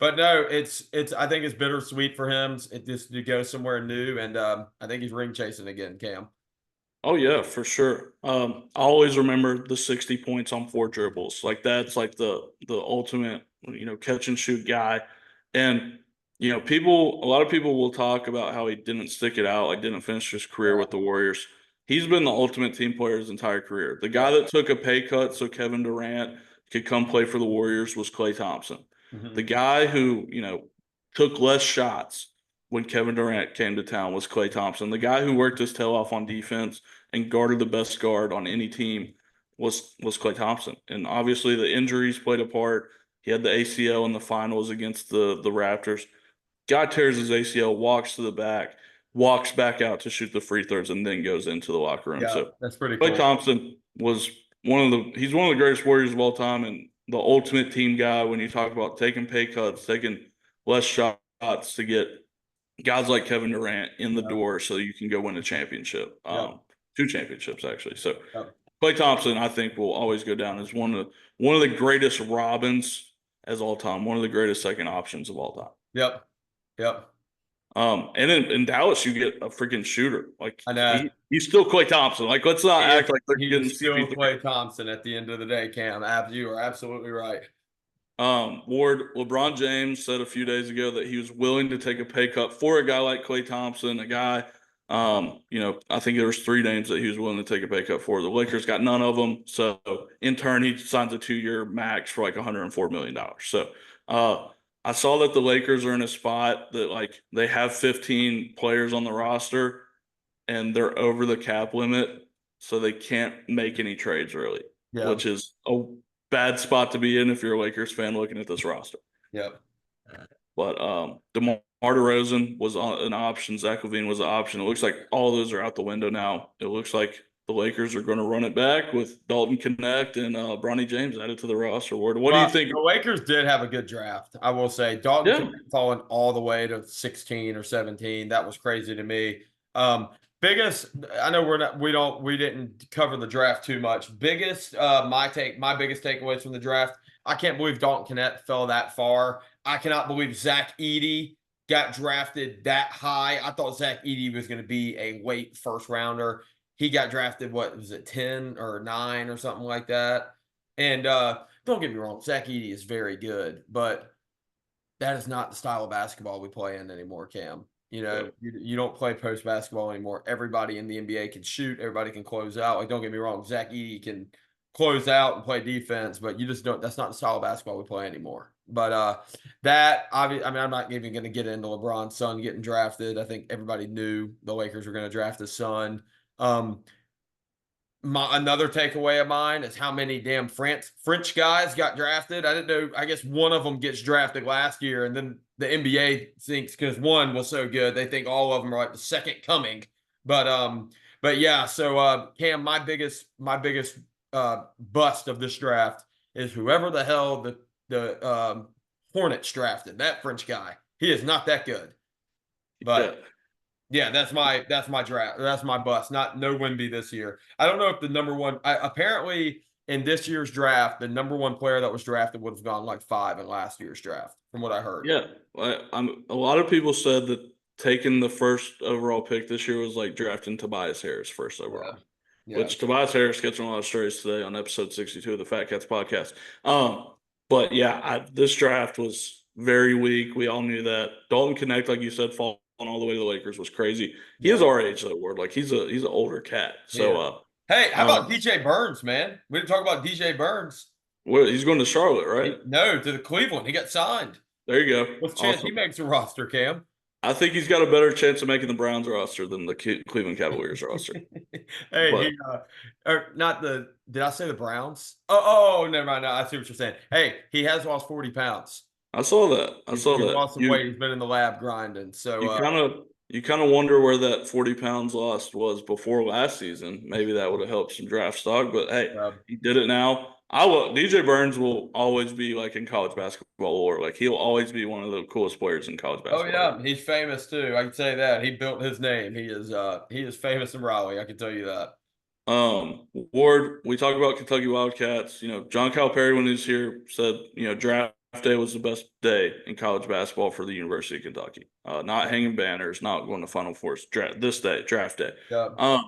no, it's I think it's bittersweet for him just to go somewhere new, and I think he's ring chasing again, Cam. Oh yeah, for sure. I always remember the 60 points on 4 dribbles. Like that's like the ultimate, catch and shoot guy. And a lot of people will talk about how he didn't stick it out, like didn't finish his career with the Warriors. He's been the ultimate team player his entire career. The guy that took a pay cut so Kevin Durant could come play for the Warriors was Klay Thompson. Mm-hmm. The guy who, took less shots when Kevin Durant came to town was Klay Thompson. The guy who worked his tail off on defense and guarded the best guard on any team was Klay Thompson. And obviously the injuries played a part. He had the ACL in the finals against the Raptors. Guy tears his ACL, walks to the back, walks back out to shoot the free throws, and then goes into the locker room. Yeah, so that's pretty cool. Klay Thompson was he's one of the greatest Warriors of all time and the ultimate team guy when you talk about taking pay cuts, taking less shots to get guys like Kevin Durant in the door so you can go win a championship. 2 championships, actually. So Klay Thompson, I think, will always go down as one of the greatest Robins as all time, one of the greatest second options of all time. Yep. And in Dallas, you get a freaking shooter. Like I know. He's still Klay Thompson. Like, let's not act like they're getting still Klay Thompson at the end of the day, Cam. You are absolutely right. Ward, LeBron James said a few days ago that he was willing to take a pay cut for a guy like Klay Thompson, a guy, I think there was 3 names that he was willing to take a pay cut for. The Lakers got none of them. So in turn, he signs a 2-year max for like $104 million. So, I saw that the Lakers are in a spot that like they have 15 players on the roster and they're over the cap limit. So they can't make any trades really, which is a bad spot to be in if you're a Lakers fan looking at this roster. Yep. But DeMar DeRozan was an option. Zach LaVine was an option. It looks like all those are out the window now. It looks like the Lakers are going to run it back with Dalton Connect and Bronny James added to the roster. What do you think? The Lakers did have a good draft, I will say. Dalton Connect falling all the way to 16 or 17. That was crazy to me. Biggest, I know we didn't cover the draft too much. Biggest, my biggest takeaways from the draft. I can't believe Dalton Connect fell that far. I cannot believe Zach Edey got drafted that high. I thought Zach Edey was going to be a late first rounder. He got drafted, what was it, 10 or 9 or something like that. And don't get me wrong, Zach Edey is very good, but that is not the style of basketball we play in anymore, Cam. You don't play post basketball anymore. Everybody in the NBA can shoot. Everybody can close out. Like, don't get me wrong, Zach Edey can close out and play defense, but you just don't. That's not the style of basketball we play anymore. But I'm not even going to get into LeBron's son getting drafted. I think everybody knew the Lakers were going to draft his son. Another takeaway of mine is how many damn French guys got drafted. I didn't know. I guess one of them gets drafted last year, and then the NBA thinks because one was so good, they think all of them are like the second coming. But yeah. So Cam, my biggest bust of this draft is whoever the hell the Hornets drafted, that French guy. He is not that good. But yeah, that's my draft. That's my bust. No Wemby this year. I don't know if the number one. Apparently in this year's draft, the number one player that was drafted would have gone like 5 in last year's draft, from what I heard. Yeah, a lot of people said that taking the first overall pick this year was like drafting Tobias Harris first overall. which Tobias Harris gets on a lot of stories today on episode 62 of the Fat Katz Podcast. But yeah, this draft was very weak. We all knew that. Dalton Connect, like you said, falling all the way to the Lakers was crazy. He is our age though, Ward. Like he's an older cat. So hey, how about DJ Burns, man? We didn't talk about DJ Burns. Well, he's going to Charlotte, right? No, to the Cleveland. He got signed. There you go. What's the chance he makes a roster, Cam? I think he's got a better chance of making the Browns roster than the Cleveland Cavaliers roster. Hey, did I say the Browns? Oh, never mind. No, I see what you're saying. Hey, he has lost 40 pounds. I saw that. He's lost some weight. He's been in the lab grinding. So you kind of wonder where that 40 pounds lost was before last season. Maybe that would have helped some draft stock, but hey, he did it now. DJ Burns will always be like in college basketball lore. Like he'll always be one of the coolest players in college basketball. Oh yeah, he's famous too. I can say that. He built his name. He is famous in Raleigh. I can tell you that. Ward, we talk about Kentucky Wildcats. You know, John Calipari when he was here said, you know, draft day was the best day in college basketball for the University of Kentucky. Not hanging banners, not going to Final Fours. Draft day. Yeah.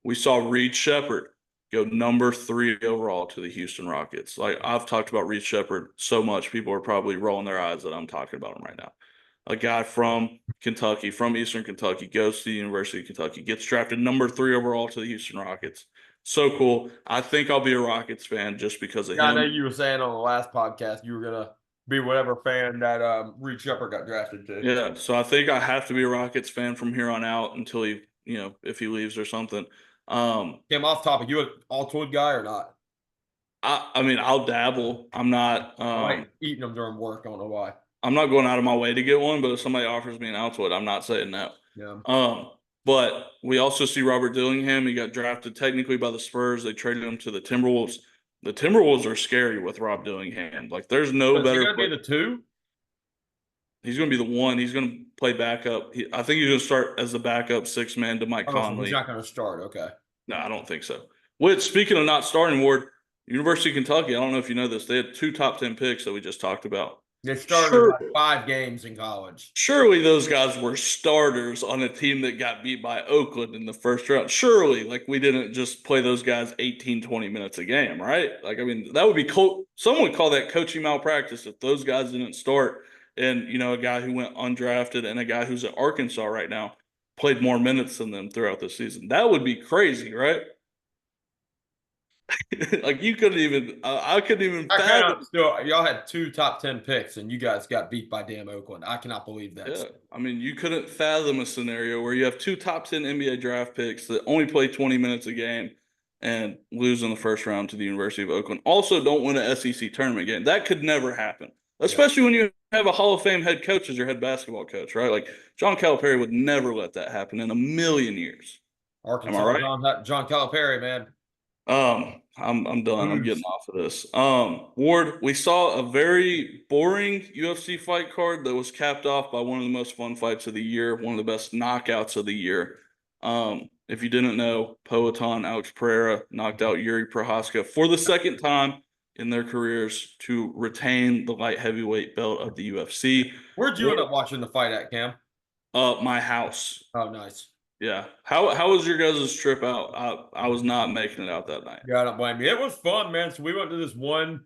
We saw Reed Sheppard go number 3 overall to the Houston Rockets. Like I've talked about Reed Sheppard so much, people are probably rolling their eyes that I'm talking about him right now. A guy from Kentucky, from Eastern Kentucky, goes to the University of Kentucky, gets drafted number 3 overall to the Houston Rockets. So cool. I think I'll be a Rockets fan just because of him. I know you were saying on the last podcast you were gonna be whatever fan that Reed Sheppard got drafted to. Yeah, so I think I have to be a Rockets fan from here on out until he, you know, if he leaves or something. Came off topic. You an Altoid guy or not? I mean, I'll dabble. I'm not I like eating them during work. I don't know why. I'm not going out of my way to get one, but if somebody offers me an Altoid, I'm not saying no. Yeah. But we also see Robert Dillingham. He got drafted technically by the Spurs. They traded him to the Timberwolves. The Timberwolves are scary with Rob Dillingham. Like, there's no better. Is he going to be the 2? He's going to be the 1. He's going to play backup. I think he's going to start as the backup 6-man to Mike Conley. So he's not going to start. Okay. No, I don't think so. Which, speaking of not starting, Ward, University of Kentucky, I don't know if you know this, they had 2 top 10 picks that we just talked about. They started like 5 games in college. Surely those guys were starters on a team that got beat by Oakland in the first round. Surely, like, we didn't just play those guys 18, 20 minutes a game, right? Like, I mean, that would be someone would call that coaching malpractice if those guys didn't start. And, you know, a guy who went undrafted and a guy who's at Arkansas right now played more minutes than them throughout the season. That would be crazy, right? Like you couldn't even, I couldn't even. Y'all had 2 top 10 picks, and you guys got beat by damn Oakland. I cannot believe that. Yeah, I mean, you couldn't fathom a scenario where you have 2 top 10 NBA draft picks that only play 20 minutes a game and lose in the first round to the University of Oakland. Also, don't win an SEC tournament game. That could never happen, especially when you have a Hall of Fame head coach as your head basketball coach, right? Like John Calipari would never let that happen in a million years. Arkansas, right? John Calipari, man. I'm done. I'm getting off of this. Ward, we saw a very boring UFC fight card that was capped off by one of the most fun fights of the year, one of the best knockouts of the year. If you didn't know, Poatan, Alex Pereira knocked out Yuri Prohaska for the second time in their careers to retain the light heavyweight belt of the UFC. Where'd you end up watching the fight at, Cam? My house. Oh, nice. Yeah. How was your guys' trip out? I was not making it out that night. Yeah, I don't blame you. It was fun, man. So we went to this one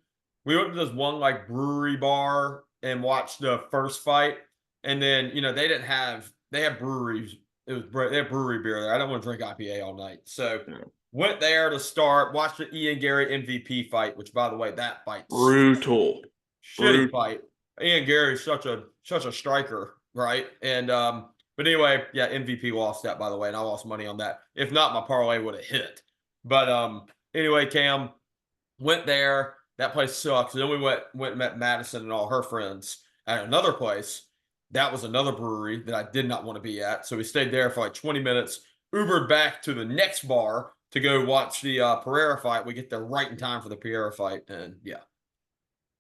like brewery bar and watched the first fight. And then, you know, they had breweries. They had brewery beer there. I don't want to drink IPA all night. So went there to start, watched the Ian Gary MVP fight, which by the way, that fight brutal. Shitty fight. Ian Gary's such a striker, right? And but anyway, yeah, MVP lost that, by the way, and I lost money on that. If not, my parlay would have hit. But anyway, Cam went there. That place sucks. And then we went and met Madison and all her friends at another place. That was another brewery that I did not want to be at. So we stayed there for like 20 minutes, Ubered back to the next bar to go watch the Pereira fight. We get there right in time for the Pereira fight, and yeah.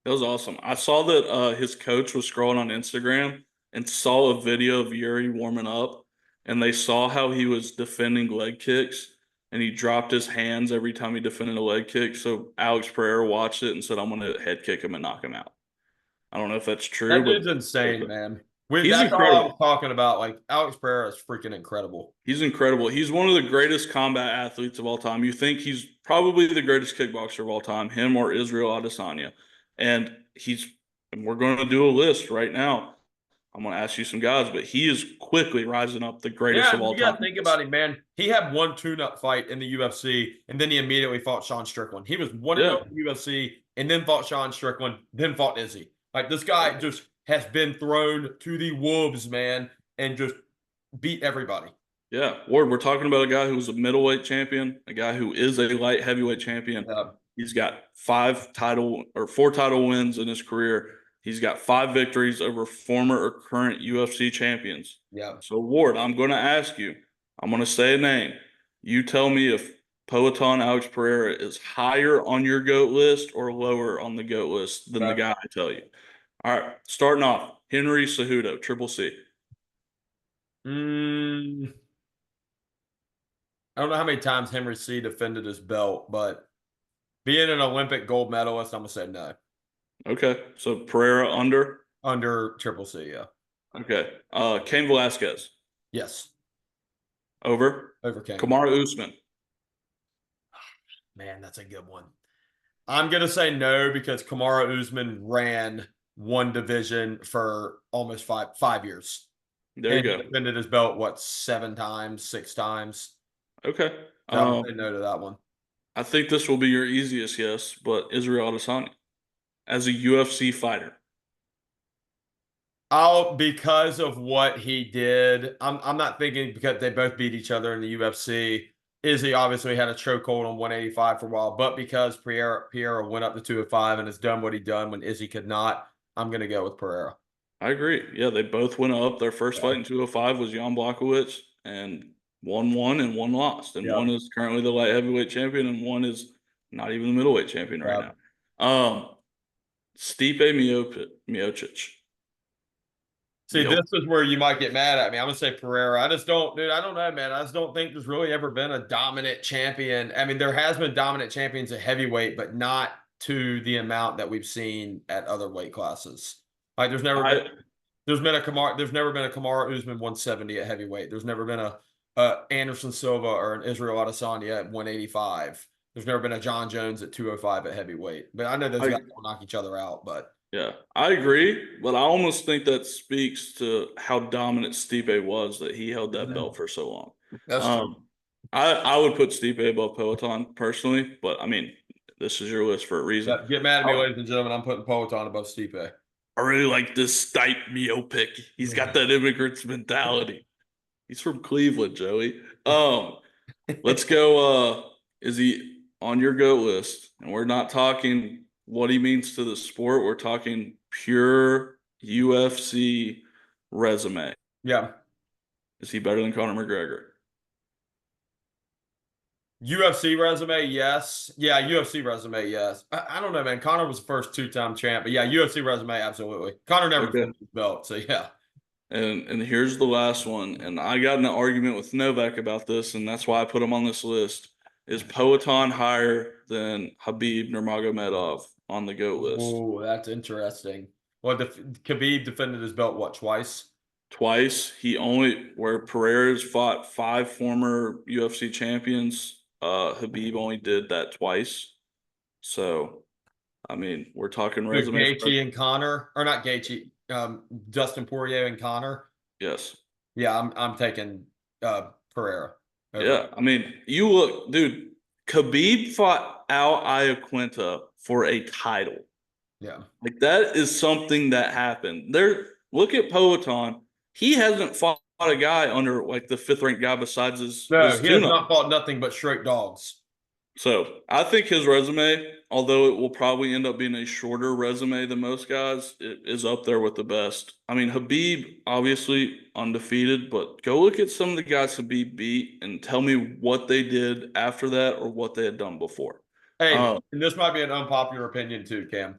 That was awesome. I saw that his coach was scrolling on Instagram and saw a video of Yuri warming up, and they saw how he was defending leg kicks, and he dropped his hands every time he defended a leg kick. So Alex Pereira watched it and said, I'm going to head kick him and knock him out. I don't know if that's true. That dude's insane, man. He's That's all I was incredible. talking about. Like, Alex Pereira is freaking incredible. He's incredible. He's one of the greatest combat athletes of all time. You think he's probably the greatest kickboxer of all time, him or Israel Adesanya. And we're going to do a list right now. I'm going to ask you some guys, but he is quickly rising up the greatest Yeah, of all you got time. to think about it, man. He had one tune-up fight in the UFC, and then he immediately fought Sean Strickland. He was 1-0 Yeah. in the UFC, and then fought Sean Strickland, then fought Izzy. Like, this guy just has been thrown to the wolves, man, and just beat everybody. Yeah. Ward, we're talking about a guy who was a middleweight champion, a guy who is a light heavyweight champion. He's got 4 title wins in his career. He's got 5 victories over former or current UFC champions. Yeah. So, Ward, I'm going to ask you, I'm going to say a name. You tell me if Poatan Alex Pereira is higher on your GOAT list or lower on the GOAT list than the guy I tell you. All right, starting off, Henry Cejudo, Triple C. I don't know how many times Henry C defended his belt, but being an Olympic gold medalist, I'm going to say no. Okay, so Pereira under? Under Triple C, yeah. Okay. Cain Velasquez. Yes. Over? Over Cain. Kamaru Usman. Man, that's a good one. I'm going to say no because Kamaru Usman ran one division for almost five years. There you go. He defended his belt, 7 times, 6 times? Okay. So I'm going to say no to that one. I think this will be your easiest yes, but Israel Adesanya as a UFC fighter. Because of what he did, I'm not thinking because they both beat each other in the UFC. Izzy obviously had a chokehold on 185 for a while, but because Piera went up to 205 and has done what he done when Izzy could not, I'm going to go with Pereira. I agree. Yeah, they both went up. Their first fight in 205 was Jan Blachowicz, and one won and one lost. And one is currently the light heavyweight champion, and one is not even the middleweight champion right now. Stipe Miocic. See, this is where you might get mad at me. I'm going to say Pereira. I don't know, man. I just don't think there's really ever been a dominant champion. I mean, there has been dominant champions at heavyweight, but not to the amount that we've seen at other weight classes. Like, there's never been a Kamaru Usman 170 at heavyweight. There's never been a Anderson Silva or an Israel Adesanya at 185. There's never been a John Jones at 205 at heavyweight. But I know those guys will knock each other out, but. Yeah, I agree, but I almost think that speaks to how dominant Stipe was that he held that belt for so long. That's true. I would put Stipe above Poatan personally, but I mean, this is your list for a reason. Yeah, get mad at me, ladies and gentlemen. I'm putting Poatan above Stipe. I really like this Stipe Miocic. He's got that immigrant's mentality. He's from Cleveland, Joey. Let's go. Is he on your GOAT list? And we're not talking what he means to the sport. We're talking pure UFC resume. Yeah. Is he better than Conor McGregor? UFC resume, yes. Yeah, UFC resume, yes. I don't know, man. Conor was the first 2-time champ, but yeah, UFC resume, absolutely. Conor never finished his belt, so yeah. And here's the last one, and I got in an argument with Novak about this, and that's why I put him on this list. Is Poatan higher than Khabib Nurmagomedov on the GOAT list? Oh, that's interesting. Well, Khabib defended his belt, twice? Twice. Where Pereira's fought 5 former UFC champions, Khabib only did that twice. So, I mean, we're talking resume. Gaethje and Conor, or not Gaethje, Dustin Poirier and Conor. Yes. Yeah, I'm taking Pereira. Yeah, I mean, you look, dude. Khabib fought Al Iaquinta for a title. Yeah, like that is something that happened. Look at Poatan. He hasn't fought a guy under like the 5th ranked guy besides his. No, his he has not fought nothing but straight dogs. So I think his resume, although it will probably end up being a shorter resume than most guys, it is up there with the best. I mean, Khabib, obviously undefeated, but go look at some of the guys Khabib beat and tell me what they did after that or what they had done before. Hey, and this might be an unpopular opinion too, Cam.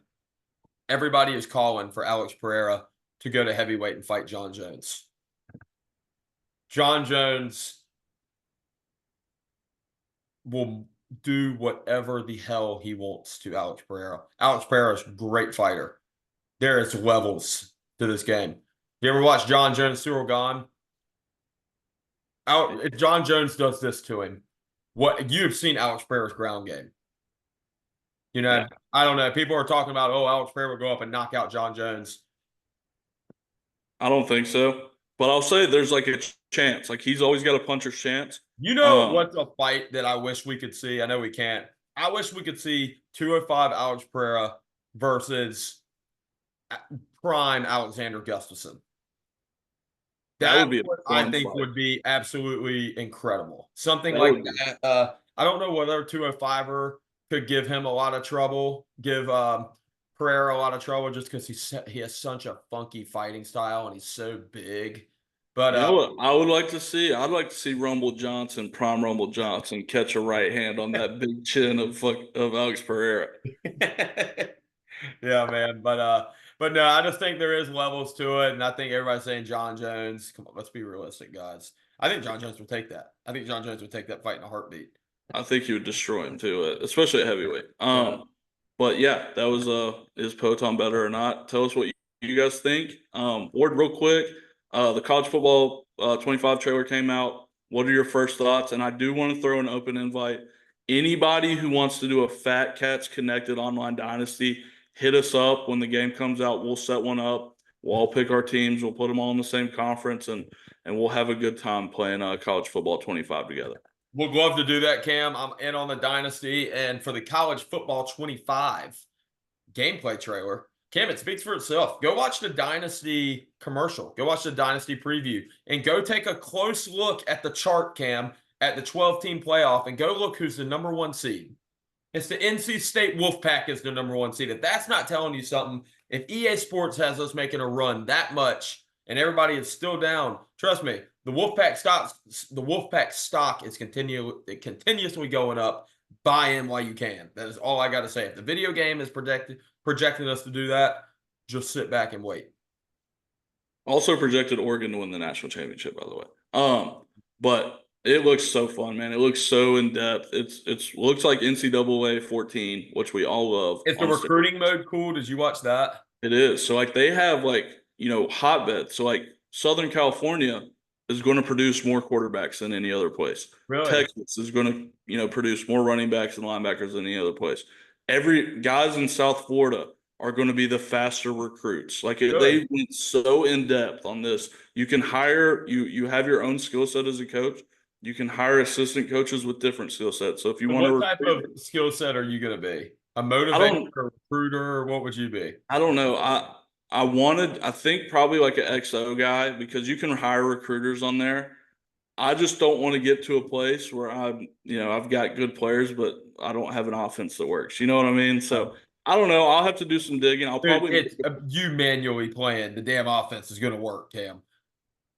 Everybody is calling for Alex Pereira to go to heavyweight and fight John Jones. John Jones will do whatever the hell he wants to Alex Pereira. Alex Pereira is a great fighter. There is levels to this game. You ever watch John Jones, Cyril Gahn? If John Jones does this to him, what you have seen Alex Pereira's ground game. You Yeah, know, I don't know. People are talking about, oh, Alex Pereira will go up and knock out John Jones. I don't think so. But I'll say there's like a chance. Like he's always got a puncher's chance. You know what's a fight that I wish we could see? I know we can't. I wish we could see 205 Alex Pereira versus prime Alexander Gustafsson. That That's would be a what I fun think fight. would be absolutely incredible. Something That like would be. that. I don't know whether 205er could give him a lot of trouble, give Pereira a lot of trouble just because he has such a funky fighting style and he's so big. But You know what I would like to see? I'd like to see Rumble Johnson, prime Rumble Johnson, catch a right hand on that big chin of Alex Pereira. yeah, man. But no, I just think there is levels to it, and I think everybody's saying John Jones. Come on, let's be realistic, guys. I think John Jones would take that. I think John Jones would take that fight in a heartbeat. I think he would destroy him too, especially at heavyweight. Yeah. But yeah, that was is Poton better or not? Tell us what you guys think. Ward, real quick, the college football 25 trailer came out. What are your first thoughts? And I do want to throw an open invite. Anybody who wants to do a Fat Cats Connected online dynasty, hit us up when the game comes out. We'll set one up. We'll all pick our teams. We'll put them all in the same conference, and we'll have a good time playing college football 25 together. Would love to do that, Cam. I'm in on the dynasty, and for the college football 25 gameplay trailer, Cam, it speaks for itself. Go watch the dynasty commercial. Go watch the dynasty preview, and go take a close look at the chart, Cam, at the 12-team playoff, and go look who's the number one seed. It's the NC State Wolfpack is the number one seed. If that's not telling you something, if EA Sports has us making a run that much and everybody is still down, trust me, the Wolfpack stock is continuously going up. Buy in while you can. That is all I got to say. If the video game is projecting us to do that, just sit back and wait. Also projected Oregon to win the national championship, by the way. But it looks so fun, man. It looks so in depth. It's looks like NCAA 14, which we all love. Is the recruiting mode cool? Did you watch that? It is. So like they have like, hotbeds. So like Southern California is going to produce more quarterbacks than any other place. Really? Texas is going to, produce more running backs and linebackers than any other place. Every guys in South Florida are going to be the faster recruits. Like they went so in depth on this. You can hire you have your own skill set as a coach. You can hire assistant coaches with different skill sets. So if you want to, what type of skill set are you going to be? A motivator, a recruiter? What would you be? I don't know. I think probably like an XO guy because you can hire recruiters on there. I just don't want to get to a place where I've got good players, but I don't have an offense that works. You know what I mean? So I don't know. I'll have to do some digging. It's you manually playing. The damn offense is going to work, Cam.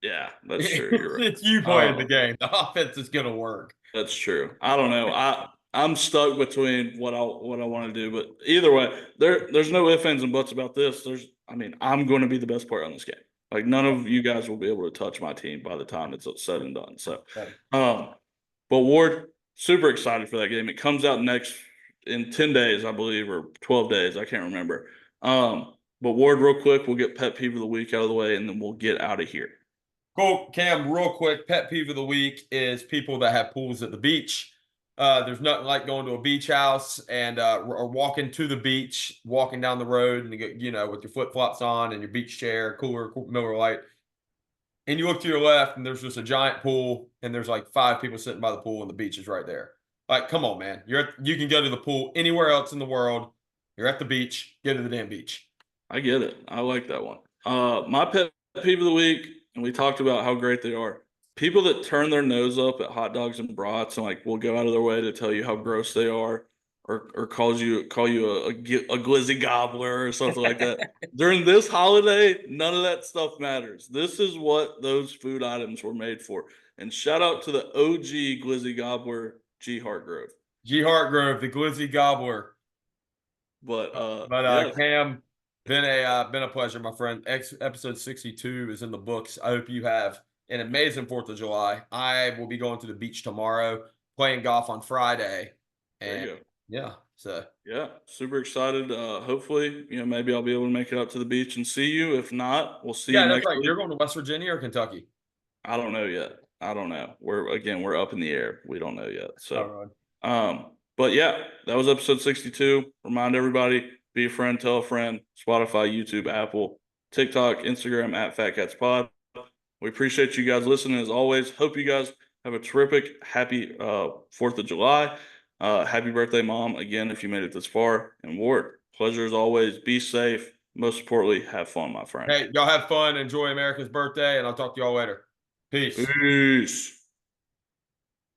Yeah, that's true. You're right. It's you playing the game. The offense is going to work. That's true. I don't know. I'm stuck between what I want to do, but either way, there's no ifs, ands, and buts about this. I'm going to be the best player on this game. Like none of you guys will be able to touch my team by the time it's said and done. So, but Ward, super excited for that game. It comes out in 10 days, I believe, or 12 days. I can't remember. But Ward, real quick, we'll get pet peeve of the week out of the way, and then we'll get out of here. Cool, Cam. Real quick, pet peeve of the week is people that have pools at the beach. There's nothing like going to a beach house and or walking to the beach, walking down the road, and with your flip flops on and your beach chair, cooler, Miller Lite, and you look to your left and there's just a giant pool and there's like 5 people sitting by the pool and the beach is right there. Like, come on, man. You can go to the pool anywhere else in the world. You're at the beach. Go to the damn beach. I get it. I like that one. My pet peeve of the week, and we talked about how great they are. People that turn their nose up at hot dogs and brats and will go out of their way to tell you how gross they are, or call you a glizzy gobbler or something like that. During this holiday, none of that stuff matters. This is what those food items were made for. And shout out to the OG glizzy gobbler, G Hartgrove. G Hartgrove, the glizzy gobbler. But yeah. Cam, been a pleasure, my friend. Episode 62 is in the books. I hope you have an amazing 4th of July. I will be going to the beach tomorrow, playing golf on Friday, and Yeah. So Yeah, super excited. Hopefully, maybe I'll be able to make it out to the beach and see you. If not, we'll see you yeah, that's next right. week. You're going to West Virginia or Kentucky? I don't know yet. I don't know. We're up in the air. We don't know yet. All So, right. but yeah, that was episode 62. Remind everybody, be a friend, tell a friend, Spotify, YouTube, Apple, TikTok, Instagram at Fat Katz Pod. We appreciate you guys listening as always. Hope you guys have a terrific, happy 4th of July. Happy birthday, Mom, again, if you made it this far. And Ward, pleasure as always. Be safe. Most importantly, have fun, my friend. Hey, y'all have fun. Enjoy America's birthday, and I'll talk to y'all later. Peace. Peace.